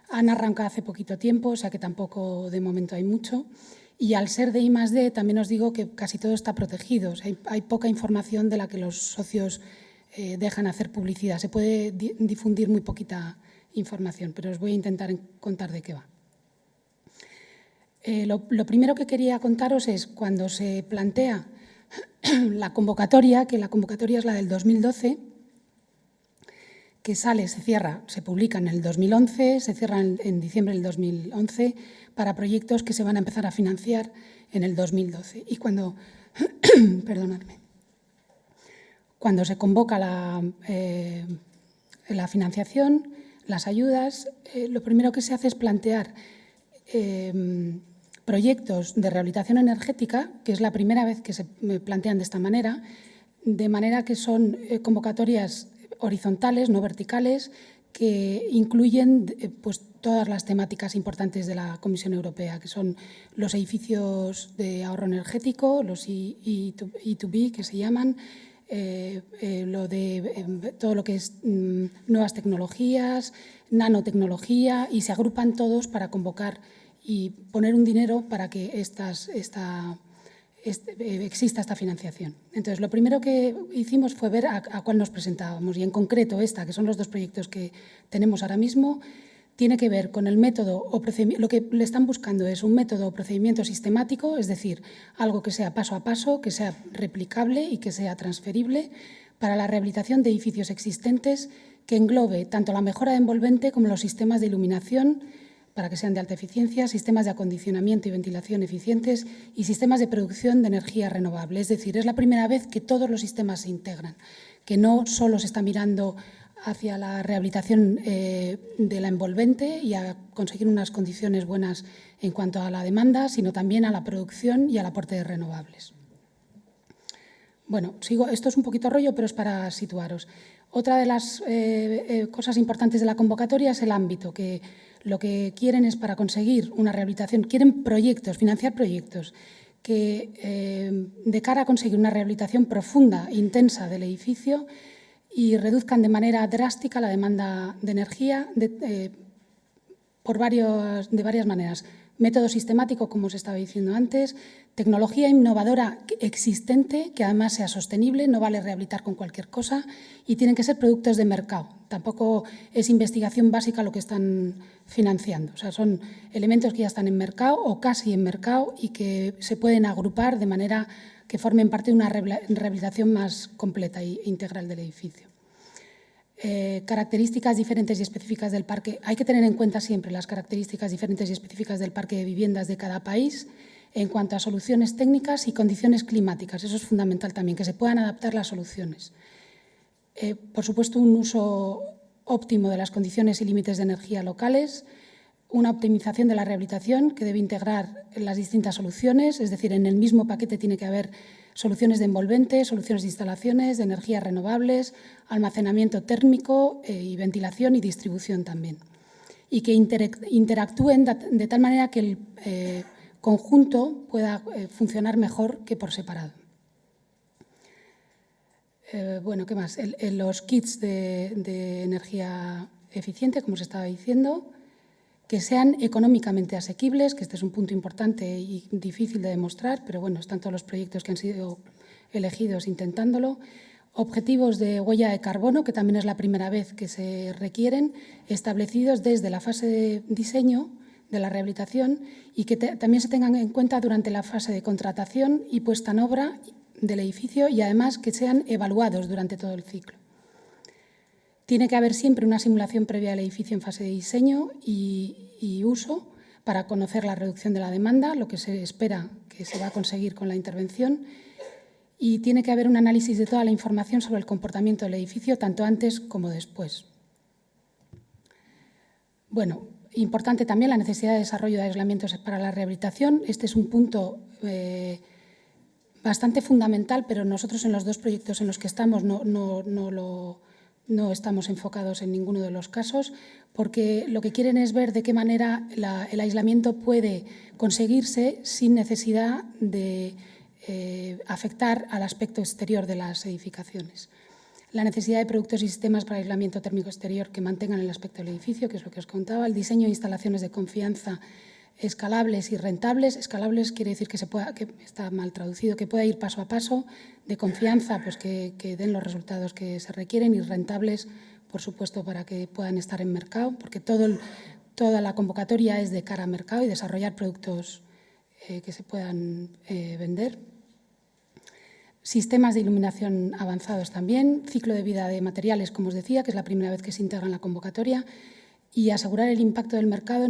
Han arrancado hace poquito tiempo, o sea que tampoco de momento hay mucho. Y al ser de I+D, también os digo que casi todo está protegido. O sea, hay poca información de la que los socios dejan hacer publicidad. Se puede difundir muy poquita información, pero os voy a intentar contar de qué va. Lo primero que quería contaros es cuando se plantea la convocatoria, que la convocatoria es la del 2012, que se cierra, se publica en el 2011, se cierra en diciembre del 2011 para proyectos que se van a empezar a financiar en el 2012. Y cuando, perdonadme, cuando se convoca la financiación, las ayudas, lo primero que se hace es plantear proyectos de rehabilitación energética, que es la primera vez que se plantean de esta manera, de manera que son convocatorias horizontales, no verticales, que incluyen pues, todas las temáticas importantes de la Comisión Europea, que son los edificios de ahorro energético, los E2B, que se llaman, todo lo que es nuevas tecnologías, nanotecnología, y se agrupan todos para convocar y poner un dinero para que exista esta financiación. Entonces, lo primero que hicimos fue ver a cuál nos presentábamos, y en concreto esta, que son los 2 proyectos que tenemos ahora mismo, tiene que ver con el método o procedimiento. Lo que le están buscando es un método o procedimiento sistemático, es decir, algo que sea paso a paso, que sea replicable y que sea transferible para la rehabilitación de edificios existentes, que englobe tanto la mejora de envolvente como los sistemas de iluminación, para que sean de alta eficiencia, sistemas de acondicionamiento y ventilación eficientes y sistemas de producción de energía renovable. Es decir, es la primera vez que todos los sistemas se integran, que no solo se está mirando hacia la rehabilitación de la envolvente y a conseguir unas condiciones buenas en cuanto a la demanda, sino también a la producción y al aporte de renovables. Bueno, esto es un poquito rollo, pero es para situaros. Otra de las cosas importantes de la convocatoria es el ámbito, que lo que quieren es, para conseguir una rehabilitación, quieren proyectos, financiar proyectos que de cara a conseguir una rehabilitación profunda, intensa del edificio y reduzcan de manera drástica la demanda de energía de varias maneras. Método sistemático, como os estaba diciendo antes, tecnología innovadora existente, que además sea sostenible, no vale rehabilitar con cualquier cosa, y tienen que ser productos de mercado. Tampoco es investigación básica lo que están financiando. O sea, son elementos que ya están en mercado o casi en mercado y que se pueden agrupar de manera que formen parte de una rehabilitación más completa e integral del edificio. Características diferentes y específicas del parque. Hay que tener en cuenta siempre las características diferentes y específicas del parque de viviendas de cada país en cuanto a soluciones técnicas y condiciones climáticas. Eso es fundamental también, que se puedan adaptar las soluciones. Por supuesto, un uso óptimo de las condiciones y límites de energía locales, una optimización de la rehabilitación que debe integrar las distintas soluciones, es decir, en el mismo paquete tiene que haber soluciones de envolvente, soluciones de instalaciones, de energías renovables, almacenamiento térmico y ventilación y distribución también. Y que interactúen de tal manera que el conjunto pueda funcionar mejor que por separado. Bueno, ¿qué más? Los kits de energía eficiente, como se estaba diciendo, que sean económicamente asequibles, que este es un punto importante y difícil de demostrar, pero bueno, están todos los proyectos que han sido elegidos intentándolo. Objetivos de huella de carbono, que también es la primera vez que se requieren, establecidos desde la fase de diseño de la rehabilitación y que también se tengan en cuenta durante la fase de contratación y puesta en obra del edificio y además que sean evaluados durante todo el ciclo. Tiene que haber siempre una simulación previa del edificio en fase de diseño y uso para conocer la reducción de la demanda, lo que se espera que se va a conseguir con la intervención, y tiene que haber un análisis de toda la información sobre el comportamiento del edificio, tanto antes como después. Bueno, importante también la necesidad de desarrollo de aislamientos para la rehabilitación. Este es un punto bastante fundamental, pero nosotros en los dos proyectos en los que estamos no estamos enfocados en ninguno de los casos, porque lo que quieren es ver de qué manera el aislamiento puede conseguirse sin necesidad de afectar al aspecto exterior de las edificaciones. La necesidad de productos y sistemas para aislamiento térmico exterior que mantengan el aspecto del edificio, que es lo que os contaba, el diseño de instalaciones de confianza escalables y rentables. Escalables quiere decir que está mal traducido, que pueda ir paso a paso, de confianza, pues que den los resultados que se requieren, y rentables, por supuesto, para que puedan estar en mercado, porque toda la convocatoria es de cara a mercado y desarrollar productos que se puedan vender. Sistemas de iluminación avanzados también, ciclo de vida de materiales, como os decía, que es la primera vez que se integra en la convocatoria, y asegurar el impacto del mercado.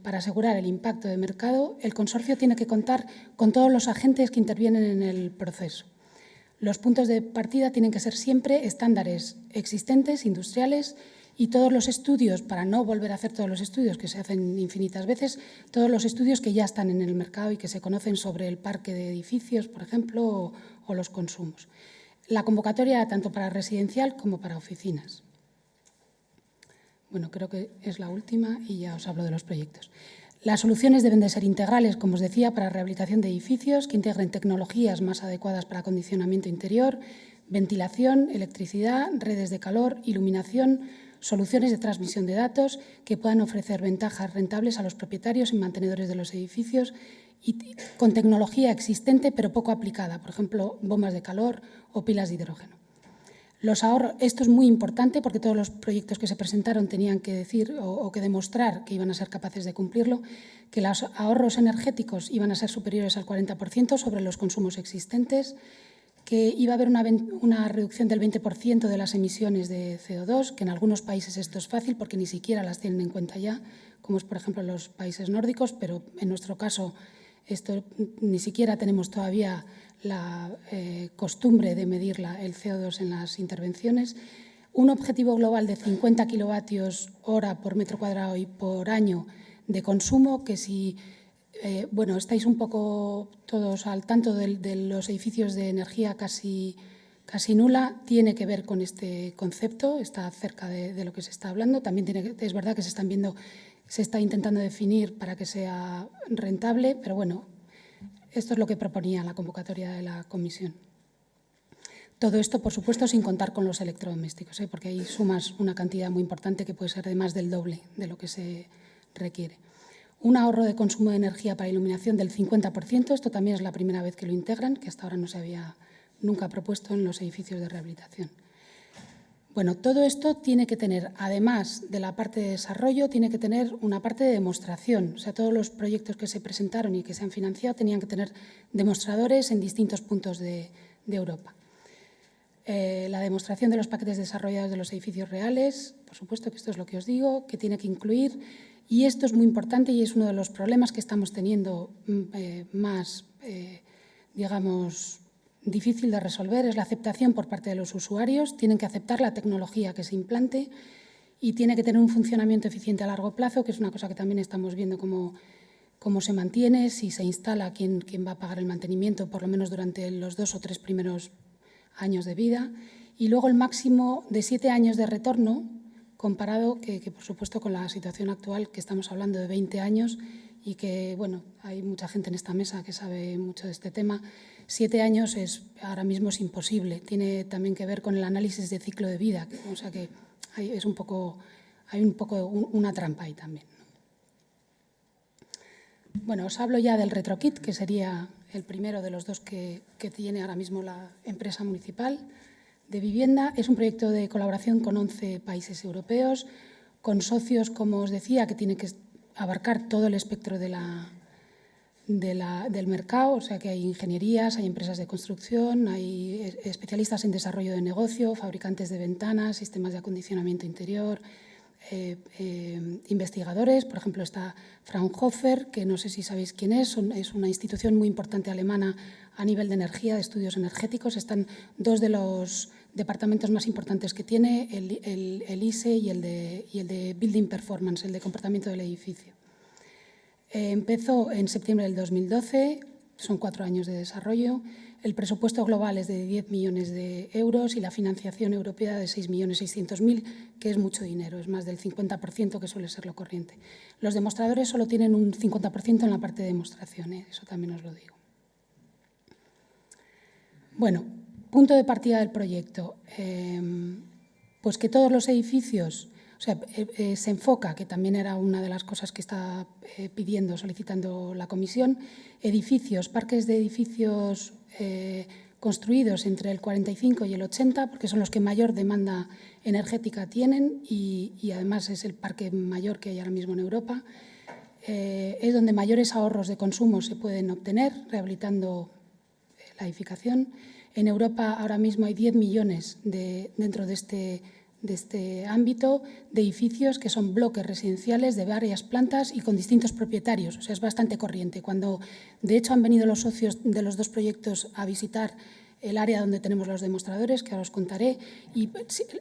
Para asegurar el impacto de mercado, el consorcio tiene que contar con todos los agentes que intervienen en el proceso. Los puntos de partida tienen que ser siempre estándares existentes, industriales, y todos los estudios, para no volver a hacer todos los estudios que se hacen infinitas veces, todos los estudios que ya están en el mercado y que se conocen sobre el parque de edificios, por ejemplo, o los consumos. La convocatoria tanto para residencial como para oficinas. Bueno, creo que es la última y ya os hablo de los proyectos. Las soluciones deben de ser integrales, como os decía, para rehabilitación de edificios, que integren tecnologías más adecuadas para acondicionamiento interior, ventilación, electricidad, redes de calor, iluminación, soluciones de transmisión de datos que puedan ofrecer ventajas rentables a los propietarios y mantenedores de los edificios, y con tecnología existente pero poco aplicada, por ejemplo, bombas de calor o pilas de hidrógeno. Los ahorros, esto es muy importante porque todos los proyectos que se presentaron tenían que decir o que demostrar que iban a ser capaces de cumplirlo, que los ahorros energéticos iban a ser superiores al 40% sobre los consumos existentes, que iba a haber una reducción del 20% de las emisiones de CO2, que en algunos países esto es fácil porque ni siquiera las tienen en cuenta ya, como es por ejemplo en los países nórdicos, pero en nuestro caso esto ni siquiera tenemos todavía la costumbre de medir el CO2 en las intervenciones. Un objetivo global de 50 kilovatios hora por metro cuadrado y por año de consumo, que si bueno, estáis un poco todos al tanto de los edificios de energía casi nula, tiene que ver con este concepto, está cerca de lo que se está hablando. También es verdad que se está intentando definir para que sea rentable, pero bueno, esto es lo que proponía la convocatoria de la comisión. Todo esto, por supuesto, sin contar con los electrodomésticos, porque ahí sumas una cantidad muy importante que puede ser de más del doble de lo que se requiere. Un ahorro de consumo de energía para iluminación del 50%, esto también es la primera vez que lo integran, que hasta ahora no se había nunca propuesto en los edificios de rehabilitación. Bueno, todo esto tiene que tener, además de la parte de desarrollo, tiene que tener una parte de demostración. O sea, todos los proyectos que se presentaron y que se han financiado tenían que tener demostradores en distintos puntos de Europa. La demostración de los paquetes desarrollados de los edificios reales, por supuesto que esto es lo que os digo, que tiene que incluir, y esto es muy importante y es uno de los problemas que estamos teniendo más, digamos, difícil de resolver, es la aceptación por parte de los usuarios. Tienen que aceptar la tecnología que se implante y tiene que tener un funcionamiento eficiente a largo plazo, que es una cosa que también estamos viendo cómo se mantiene, si se instala, quién va a pagar el mantenimiento, por lo menos durante los 2 o 3 primeros años de vida. Y luego el máximo de 7 años de retorno, comparado que por supuesto con la situación actual, que estamos hablando de 20 años y que, bueno, hay mucha gente en esta mesa que sabe mucho de este tema. 7 años ahora mismo es imposible. Tiene también que ver con el análisis de ciclo de vida, o sea que hay un poco una trampa ahí también. Bueno, os hablo ya del RetroKit, que sería el primero de los dos que tiene ahora mismo la empresa municipal de vivienda. Es un proyecto de colaboración con 11 países europeos, con socios, como os decía, que tiene que abarcar todo el espectro del mercado, o sea que hay ingenierías, hay empresas de construcción, hay especialistas en desarrollo de negocio, fabricantes de ventanas, sistemas de acondicionamiento interior, investigadores. Por ejemplo, está Fraunhofer, que no sé si sabéis quién es una institución muy importante alemana a nivel de energía, de estudios energéticos. Están dos de los departamentos más importantes que tiene, el ISE y el de Building Performance, el de comportamiento del edificio. Empezó en septiembre del 2012, son 4 años de desarrollo. El presupuesto global es de 10 millones de euros y la financiación europea de 6.600.000, que es mucho dinero, es más del 50%, que suele ser lo corriente. Los demostradores solo tienen un 50% en la parte de demostración, eso también os lo digo. Bueno, punto de partida del proyecto, pues que todos los edificios, o sea, se enfoca, que también era una de las cosas que está solicitando la comisión, edificios, parques de edificios construidos entre el 45 y el 80, porque son los que mayor demanda energética tienen y además es el parque mayor que hay ahora mismo en Europa. Es donde mayores ahorros de consumo se pueden obtener rehabilitando la edificación. En Europa ahora mismo hay 10 millones dentro de este ámbito de edificios que son bloques residenciales de varias plantas y con distintos propietarios. O sea, es bastante corriente. Cuando, de hecho, han venido los socios de los dos proyectos a visitar el área donde tenemos los demostradores, que ahora os contaré, y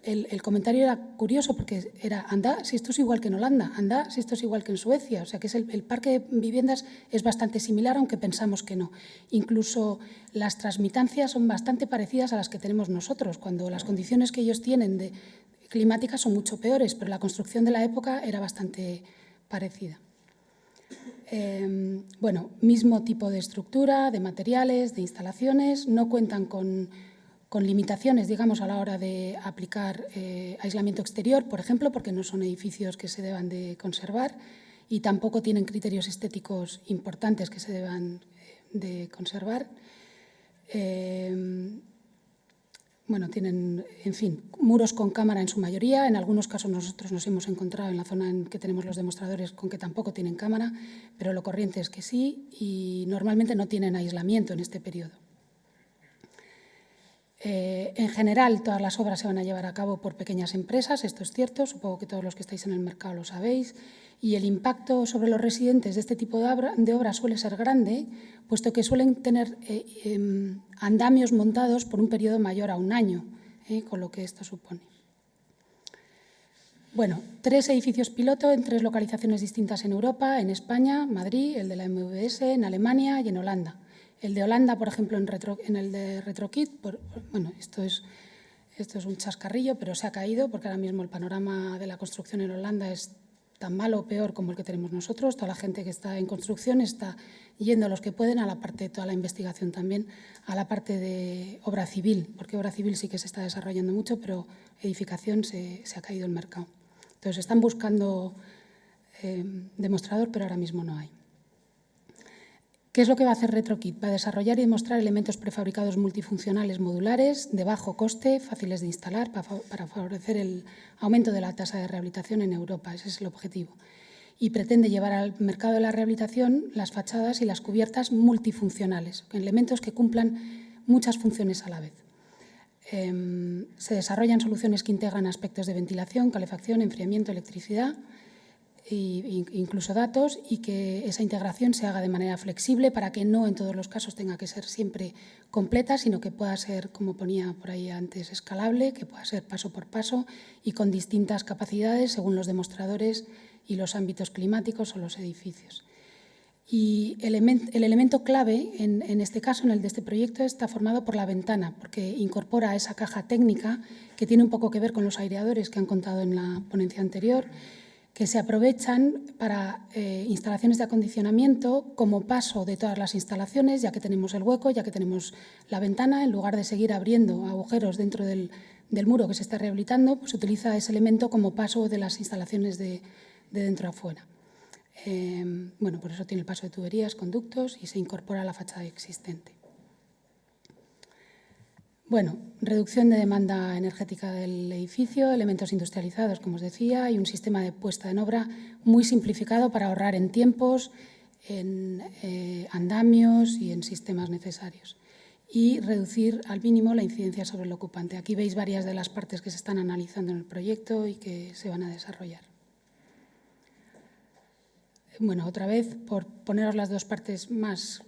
el comentario era curioso porque era, anda, si esto es igual que en Holanda, anda, si esto es igual que en Suecia. O sea, que el parque de viviendas es bastante similar, aunque pensamos que no. Incluso las transmitancias son bastante parecidas a las que tenemos nosotros, cuando las condiciones que ellos tienen climáticas son mucho peores, pero la construcción de la época era bastante parecida. Bueno, mismo tipo de estructura, de materiales, de instalaciones, no cuentan con limitaciones, digamos, a la hora de aplicar aislamiento exterior, por ejemplo, porque no son edificios que se deban de conservar y tampoco tienen criterios estéticos importantes que se deban de conservar. Bueno, tienen, en fin, muros con cámara en su mayoría. En algunos casos nosotros nos hemos encontrado en la zona en que tenemos los demostradores con que tampoco tienen cámara, pero lo corriente es que sí y normalmente no tienen aislamiento en este periodo. En general, todas las obras se van a llevar a cabo por pequeñas empresas, esto es cierto, supongo que todos los que estáis en el mercado lo sabéis, y el impacto sobre los residentes de este tipo de obras suele ser grande, puesto que suelen tener andamios montados por un periodo mayor a 1 año, con lo que esto supone. Bueno, 3 edificios piloto en 3 localizaciones distintas en Europa, en España, Madrid, el de la MVS, en Alemania y en Holanda. El de Holanda, por ejemplo, en el de RetroKit, bueno, esto es un chascarrillo, pero se ha caído porque ahora mismo el panorama de la construcción en Holanda es tan malo o peor como el que tenemos nosotros. Toda la gente que está en construcción está yendo, los que pueden, a la parte de toda la investigación también, a la parte de obra civil, porque obra civil sí que se está desarrollando mucho, pero edificación se ha caído el mercado. Entonces, están buscando demostrador, pero ahora mismo no hay. ¿Qué es lo que va a hacer RetroKit? Va a desarrollar y demostrar elementos prefabricados multifuncionales modulares de bajo coste, fáciles de instalar, para favorecer el aumento de la tasa de rehabilitación en Europa. Ese es el objetivo. Y pretende llevar al mercado de la rehabilitación las fachadas y las cubiertas multifuncionales, elementos que cumplan muchas funciones a la vez. Se desarrollan soluciones que integran aspectos de ventilación, calefacción, enfriamiento, electricidad, e incluso datos, y que esa integración se haga de manera flexible para que no en todos los casos tenga que ser siempre completa, sino que pueda ser, como ponía por ahí antes, escalable, que pueda ser paso por paso y con distintas capacidades según los demostradores y los ámbitos climáticos o los edificios. Y el elemento clave en este caso, en el de este proyecto, está formado por la ventana, porque incorpora esa caja técnica que tiene un poco que ver con los aireadores que han contado en la ponencia anterior, que se aprovechan para instalaciones de acondicionamiento como paso de todas las instalaciones, ya que tenemos el hueco, ya que tenemos la ventana, en lugar de seguir abriendo agujeros dentro del del muro que se está rehabilitando, pues se utiliza ese elemento como paso de las instalaciones de dentro a fuera. Bueno, por eso tiene el paso de tuberías, conductos y se incorpora a la fachada existente. Bueno, reducción de demanda energética del edificio, elementos industrializados, como os decía, y un sistema de puesta en obra muy simplificado para ahorrar en tiempos, en andamios y en sistemas necesarios. Y reducir al mínimo la incidencia sobre el ocupante. Aquí veis varias de las partes que se están analizando en el proyecto y que se van a desarrollar. Bueno, otra vez, por poneros las dos partes más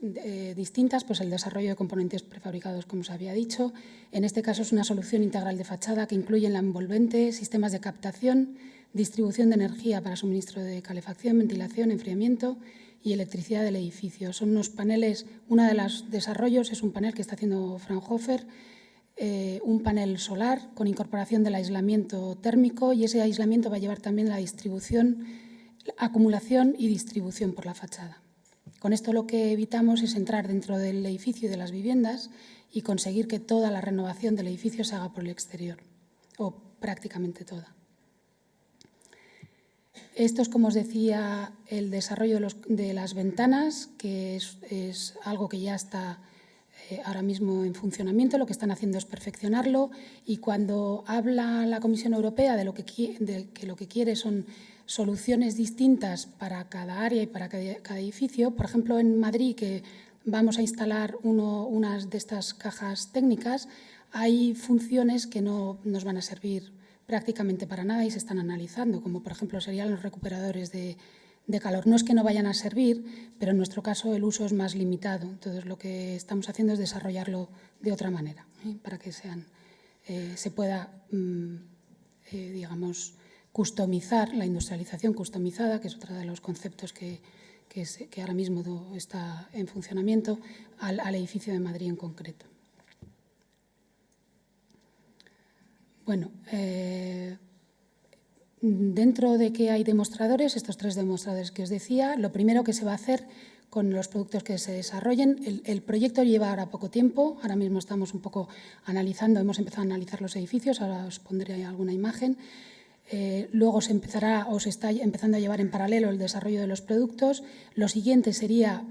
distintas, pues el desarrollo de componentes prefabricados, como os había dicho. En este caso es una solución integral de fachada que incluye la envolvente, sistemas de captación, distribución de energía para suministro de calefacción, ventilación, enfriamiento y electricidad del edificio. Son unos paneles, uno de los desarrollos es un panel que está haciendo Fraunhofer, un panel solar con incorporación del aislamiento térmico, y ese aislamiento va a llevar también la distribución, acumulación y distribución por la fachada. Con esto lo que evitamos es entrar dentro del edificio y de las viviendas y conseguir que toda la renovación del edificio se haga por el exterior, o prácticamente toda. Esto es, como os decía, el desarrollo de las ventanas, que es algo que ya está ahora mismo en funcionamiento. Lo que están haciendo es perfeccionarlo, y cuando habla la Comisión Europea de que lo que quiere son soluciones distintas para cada área y para cada edificio, por ejemplo, en Madrid, que vamos a instalar unas de estas cajas técnicas, hay funciones que no nos van a servir prácticamente para nada y se están analizando, como por ejemplo serían los recuperadores de calor. No es que no vayan a servir, pero en nuestro caso el uso es más limitado. Entonces, lo que estamos haciendo es desarrollarlo de otra manera, para que se pueda, digamos, customizar, la industrialización customizada, que es otro de los conceptos que ahora mismo está en funcionamiento, al edificio de Madrid en concreto. Bueno, dentro de que hay demostradores, estos 3 demostradores que os decía, lo primero que se va a hacer con los productos que se desarrollen, el proyecto lleva ahora poco tiempo, ahora mismo estamos un poco analizando, hemos empezado a analizar los edificios, ahora os pondré alguna imagen. Luego se está empezando a llevar en paralelo el desarrollo de los productos. Lo siguiente sería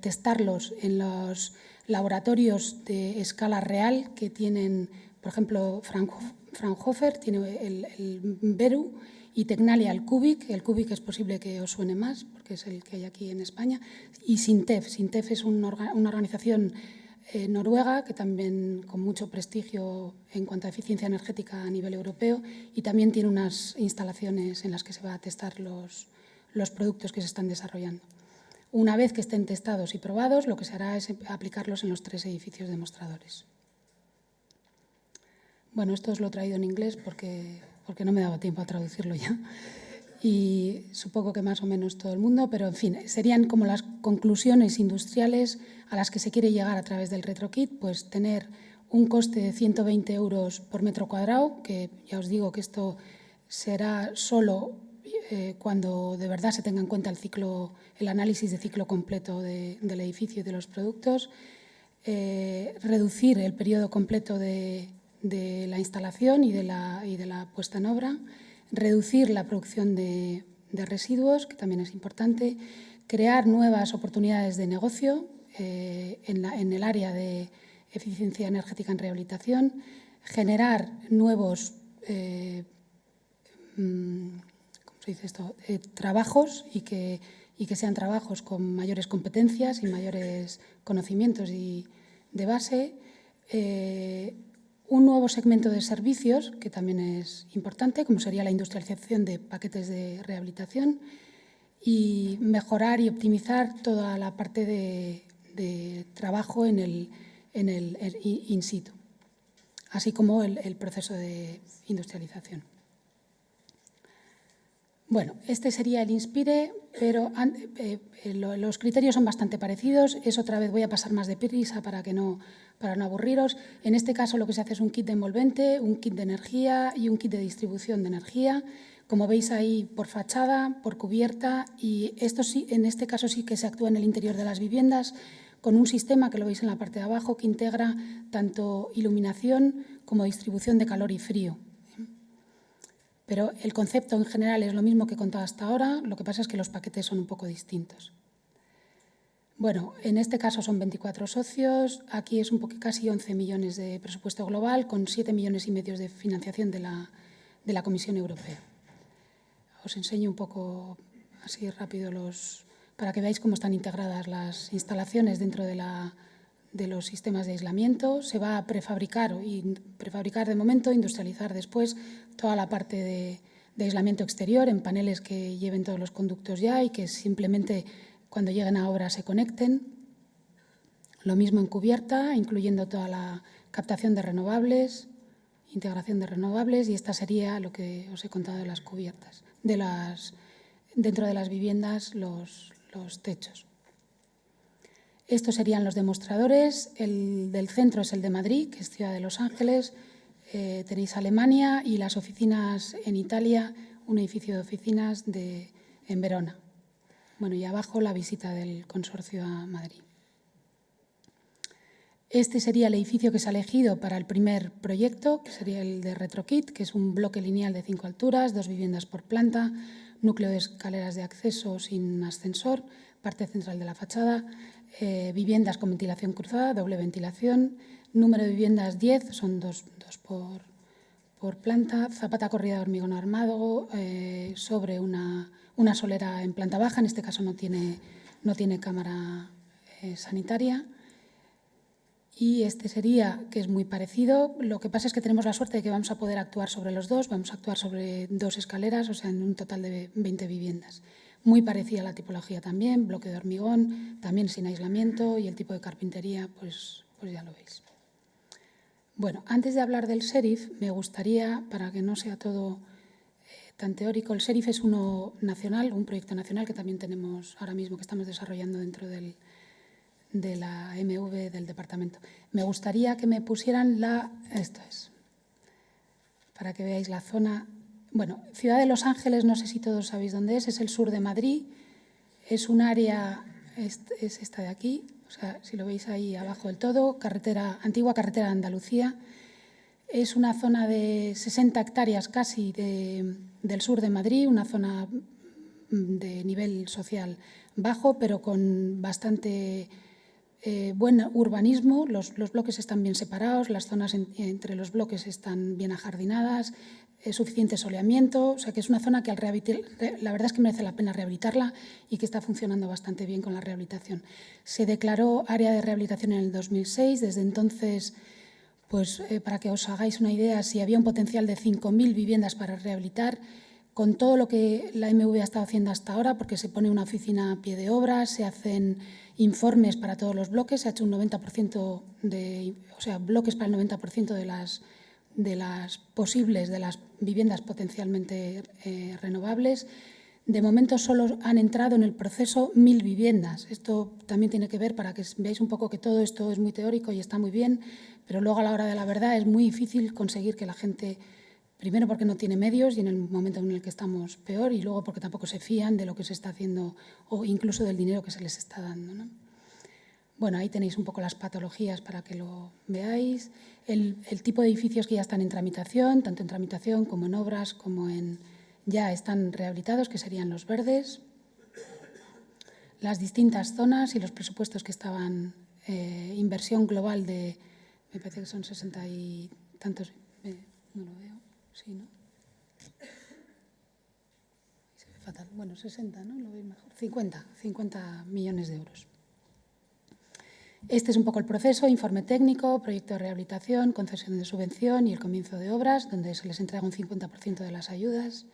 testarlos en los laboratorios de escala real que tienen, por ejemplo, Fraunhofer tiene el Beru y Tecnalia el Cubic. El Cubic es posible que os suene más porque es el que hay aquí en España. Y Sintef. Sintef es una organización noruega, que también con mucho prestigio en cuanto a eficiencia energética a nivel europeo, y también tiene unas instalaciones en las que se va a testar los productos que se están desarrollando. Una vez que estén testados y probados, lo que se hará es aplicarlos en los 3 edificios demostradores. Bueno, esto os lo he traído en inglés porque no me daba tiempo a traducirlo ya. Y supongo que más o menos todo el mundo, pero en fin, serían como las conclusiones industriales a las que se quiere llegar a través del RetroKit, pues tener un coste de 120 euros por metro cuadrado, que ya os digo que esto será solo cuando de verdad se tenga en cuenta el análisis de ciclo completo del edificio y de los productos, reducir el periodo completo de la instalación y de la puesta en obra, reducir la producción de residuos, que también es importante, crear nuevas oportunidades de negocio en el área de eficiencia energética en rehabilitación, generar nuevos ¿cómo se dice esto? Trabajos y que sean trabajos con mayores competencias y mayores conocimientos de base, un nuevo segmento de servicios, que también es importante, como sería la industrialización de paquetes de rehabilitación, y mejorar y optimizar toda la parte de trabajo en el in situ, así como el proceso de industrialización. Bueno, este sería el Inspire, pero los criterios son bastante parecidos. Es otra vez, voy a pasar más deprisa para no aburriros. En este caso lo que se hace es un kit de envolvente, un kit de energía y un kit de distribución de energía. Como veis ahí, por fachada, por cubierta, y esto sí, en este caso sí que se actúa en el interior de las viviendas, con un sistema que lo veis en la parte de abajo que integra tanto iluminación como distribución de calor y frío. Pero el concepto en general es lo mismo que he contado hasta ahora, lo que pasa es que los paquetes son un poco distintos. Bueno, en este caso son 24 socios, aquí es casi 11 millones de presupuesto global con 7,5 millones de financiación de la Comisión Europea. Os enseño un poco así rápido para que veáis cómo están integradas las instalaciones dentro de los sistemas de aislamiento. Se va a prefabricar de momento, industrializar después toda la parte de aislamiento exterior en paneles que lleven todos los conductos ya y que simplemente cuando lleguen a obra se conecten. Lo mismo en cubierta, incluyendo toda la captación de renovables, integración de renovables, y esta sería lo que os he contado de las cubiertas, dentro de las viviendas, los techos. Estos serían los demostradores. El del centro es el de Madrid, que es Ciudad de Los Ángeles. Tenéis Alemania y las oficinas en Italia, un edificio de oficinas en Verona. Bueno, y abajo la visita del consorcio a Madrid. Este sería el edificio que se ha elegido para el primer proyecto, que sería el de RetroKit, que es un bloque lineal de 5 alturas, 2 viviendas por planta, núcleo de escaleras de acceso sin ascensor, parte central de la fachada, viviendas con ventilación cruzada, doble ventilación, número de viviendas 10, son dos por planta, zapata corrida de hormigón armado sobre una solera en planta baja, en este caso no tiene cámara sanitaria. Y este sería, que es muy parecido, lo que pasa es que tenemos la suerte de que vamos a poder actuar sobre los dos, vamos a actuar sobre 2 escaleras, o sea, en un total de 20 viviendas. Muy parecida a la tipología también, bloque de hormigón, también sin aislamiento y el tipo de carpintería, pues ya lo veis. Bueno, antes de hablar del SHERIF, me gustaría, para que no sea todo tan teórico, el SHERIF es uno nacional, un proyecto nacional que también tenemos ahora mismo, que estamos desarrollando dentro de la MV del departamento. Me gustaría que me pusieran esto es, para que veáis la zona. Bueno, Ciudad de Los Ángeles, no sé si todos sabéis dónde es el sur de Madrid, es un área, es esta de aquí, o sea, si lo veis ahí abajo del todo, antigua carretera de Andalucía. Es una zona de 60 hectáreas casi del sur de Madrid, una zona de nivel social bajo, pero con bastante buen urbanismo. Los bloques están bien separados, las zonas entre los bloques están bien ajardinadas, suficiente soleamiento, o sea que es una zona que la verdad es que merece la pena rehabilitarla y que está funcionando bastante bien con la rehabilitación. Se declaró área de rehabilitación en el 2006, desde entonces, pues para que os hagáis una idea, si había un potencial de 5.000 viviendas para rehabilitar, con todo lo que la MV ha estado haciendo hasta ahora, porque se pone una oficina a pie de obra, se hacen informes para todos los bloques, se ha hecho un 90% o sea, bloques para el 90% de las posibles, de las viviendas potencialmente renovables. De momento solo han entrado en el proceso 1.000 viviendas. Esto también tiene que ver para que veáis un poco que todo esto es muy teórico y está muy bien, pero luego a la hora de la verdad es muy difícil conseguir que la gente, primero porque no tiene medios y en el momento en el que estamos peor, y luego porque tampoco se fían de lo que se está haciendo o incluso del dinero que se les está dando, ¿no? Bueno, ahí tenéis un poco las patologías para que lo veáis. El tipo de edificios que ya están en tramitación, tanto en tramitación como en obras, como ya están rehabilitados, que serían los verdes. Las distintas zonas y los presupuestos que estaban, inversión global me parece que son 60 y tantos, no lo veo, sí, ¿no? Se ve fatal. Bueno, 60, ¿no? Lo veis mejor. 50 millones de euros. Este es un poco el proceso: informe técnico, proyecto de rehabilitación, concesión de subvención y el comienzo de obras, donde se les entrega un 50% de las ayudas.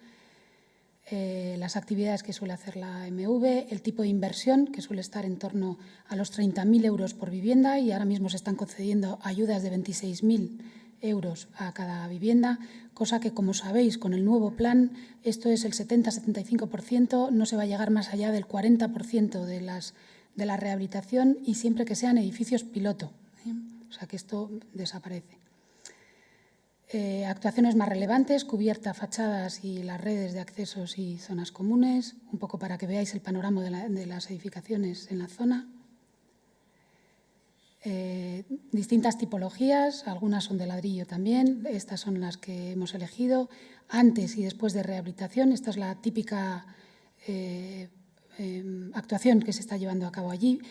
Las actividades que suele hacer la MV, el tipo de inversión, que suele estar en torno a los 30.000 euros por vivienda, y ahora mismo se están concediendo ayudas de 26.000 euros a cada vivienda, cosa que, como sabéis, con el nuevo plan, esto es el 70-75%, no se va a llegar más allá del 40% de la rehabilitación, y siempre que sean edificios piloto, o sea que esto desaparece. Actuaciones más relevantes: cubierta, fachadas y las redes de accesos y zonas comunes, un poco para que veáis el panorama de las edificaciones en la zona. distintas tipologías, algunas son de ladrillo también, estas son las que hemos elegido, antes y después de rehabilitación. Esta es la típica actuación que se está llevando a cabo allí.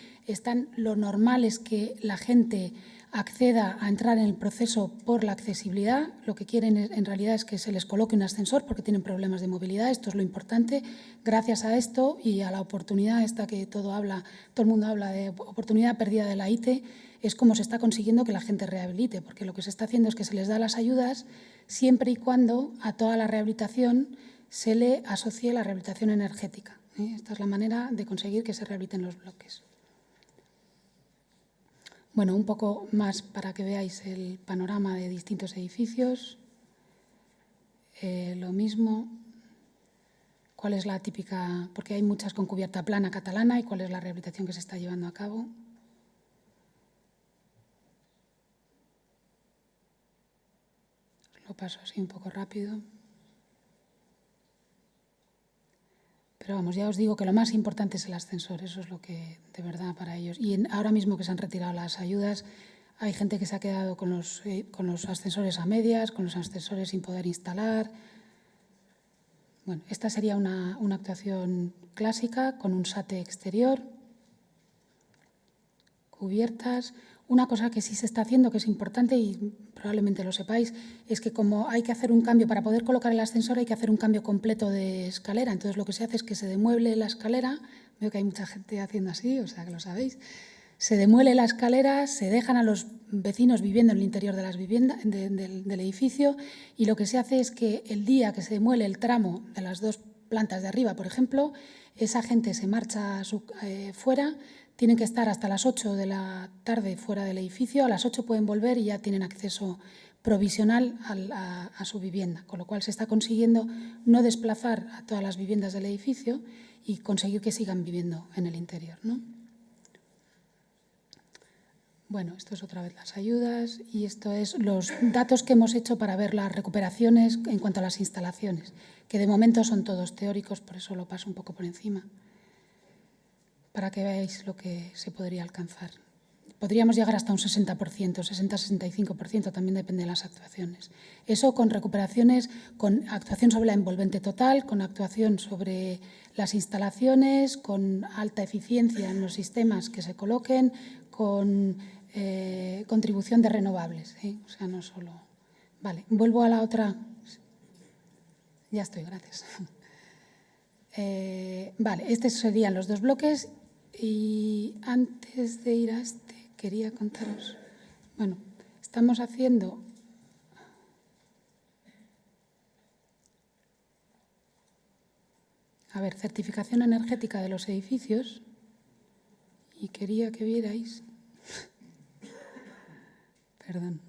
Lo normal es que la gente acceda a entrar en el proceso por la accesibilidad. Lo que quieren en realidad es que se les coloque un ascensor porque tienen problemas de movilidad. Esto es lo importante. Gracias a esto y a la oportunidad esta que todo el mundo habla de oportunidad perdida de la IT, es como se está consiguiendo que la gente rehabilite, porque lo que se está haciendo es que se les da las ayudas siempre y cuando a toda la rehabilitación se le asocie la rehabilitación energética. Esta es la manera de conseguir que se rehabiliten los bloques. Bueno, un poco más para que veáis el panorama de distintos edificios. Lo mismo, cuál es la típica, porque hay muchas con cubierta plana catalana, y cuál es la rehabilitación que se está llevando a cabo. Lo paso así un poco rápido. Pero vamos, ya os digo que lo más importante es el ascensor, eso es lo que de verdad para ellos. Y ahora mismo que se han retirado las ayudas, hay gente que se ha quedado con los ascensores a medias, con los ascensores sin poder instalar. Bueno, esta sería una actuación clásica con un SATE exterior, cubiertas. Una cosa que sí se está haciendo, que es importante y probablemente lo sepáis, es que como hay que hacer un cambio, para poder colocar el ascensor hay que hacer un cambio completo de escalera. Entonces lo que se hace es que se demueble la escalera, veo que hay mucha gente haciendo así, o sea que lo sabéis, se demuele la escalera, se dejan a los vecinos viviendo en el interior de las viviendas, del edificio, y lo que se hace es que el día que se demuele el tramo de las 2 plantas de arriba, por ejemplo, esa gente se marcha fuera. Tienen que estar hasta las 8 de la tarde fuera del edificio, a las 8 pueden volver y ya tienen acceso provisional a su vivienda, con lo cual se está consiguiendo no desplazar a todas las viviendas del edificio y conseguir que sigan viviendo en el interior, ¿no? Bueno, esto es otra vez las ayudas y esto es los datos que hemos hecho para ver las recuperaciones en cuanto a las instalaciones, que de momento son todos teóricos, por eso lo paso un poco por encima, para que veáis lo que se podría alcanzar. Podríamos llegar hasta un 60%, 60-65%, también depende de las actuaciones. Eso con recuperaciones, con actuación sobre la envolvente total, con actuación sobre las instalaciones, con alta eficiencia en los sistemas que se coloquen, con contribución de renovables, ¿eh? O sea, no solo… Vale, vuelvo a la otra. Ya estoy, gracias. Vale, estos serían los 2 bloques. Y antes de ir a este, quería contaros, bueno, estamos haciendo, certificación energética de los edificios y quería que vierais, perdón,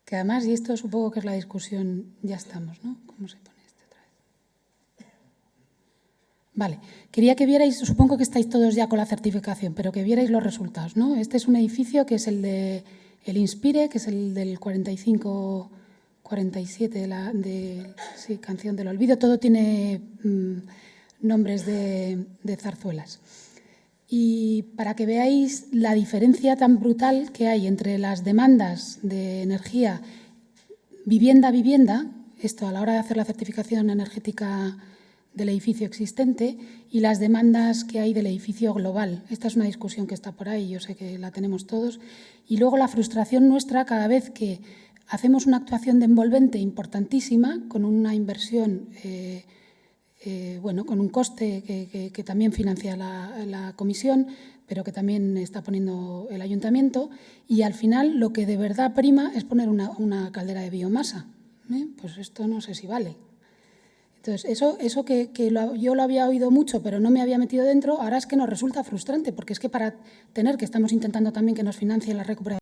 que además, y esto supongo que es la discusión, ya estamos, ¿no? ¿Cómo se pone? Vale, quería que vierais, supongo que estáis todos ya con la certificación, pero que vierais los resultados, ¿no? Este es un edificio que es el de el Inspire, que es el del 45-47 sí, Canción del Olvido. Todo tiene nombres de zarzuelas. Y para que veáis la diferencia tan brutal que hay entre las demandas de energía vivienda a vivienda, esto a la hora de hacer la certificación energética del edificio existente, y las demandas que hay del edificio global. Esta es una discusión que está por ahí, yo sé que la tenemos todos. Y luego la frustración nuestra cada vez que hacemos una actuación de envolvente importantísima, con una inversión, bueno, con un coste que también financia la comisión, pero que también está poniendo el ayuntamiento, y al final lo que de verdad prima es poner una caldera de biomasa. Pues esto no sé si vale. Entonces, eso que yo lo había oído mucho, pero no me había metido dentro, ahora es que nos resulta frustrante, porque es que para tener, que estamos intentando también que nos financie la recuperación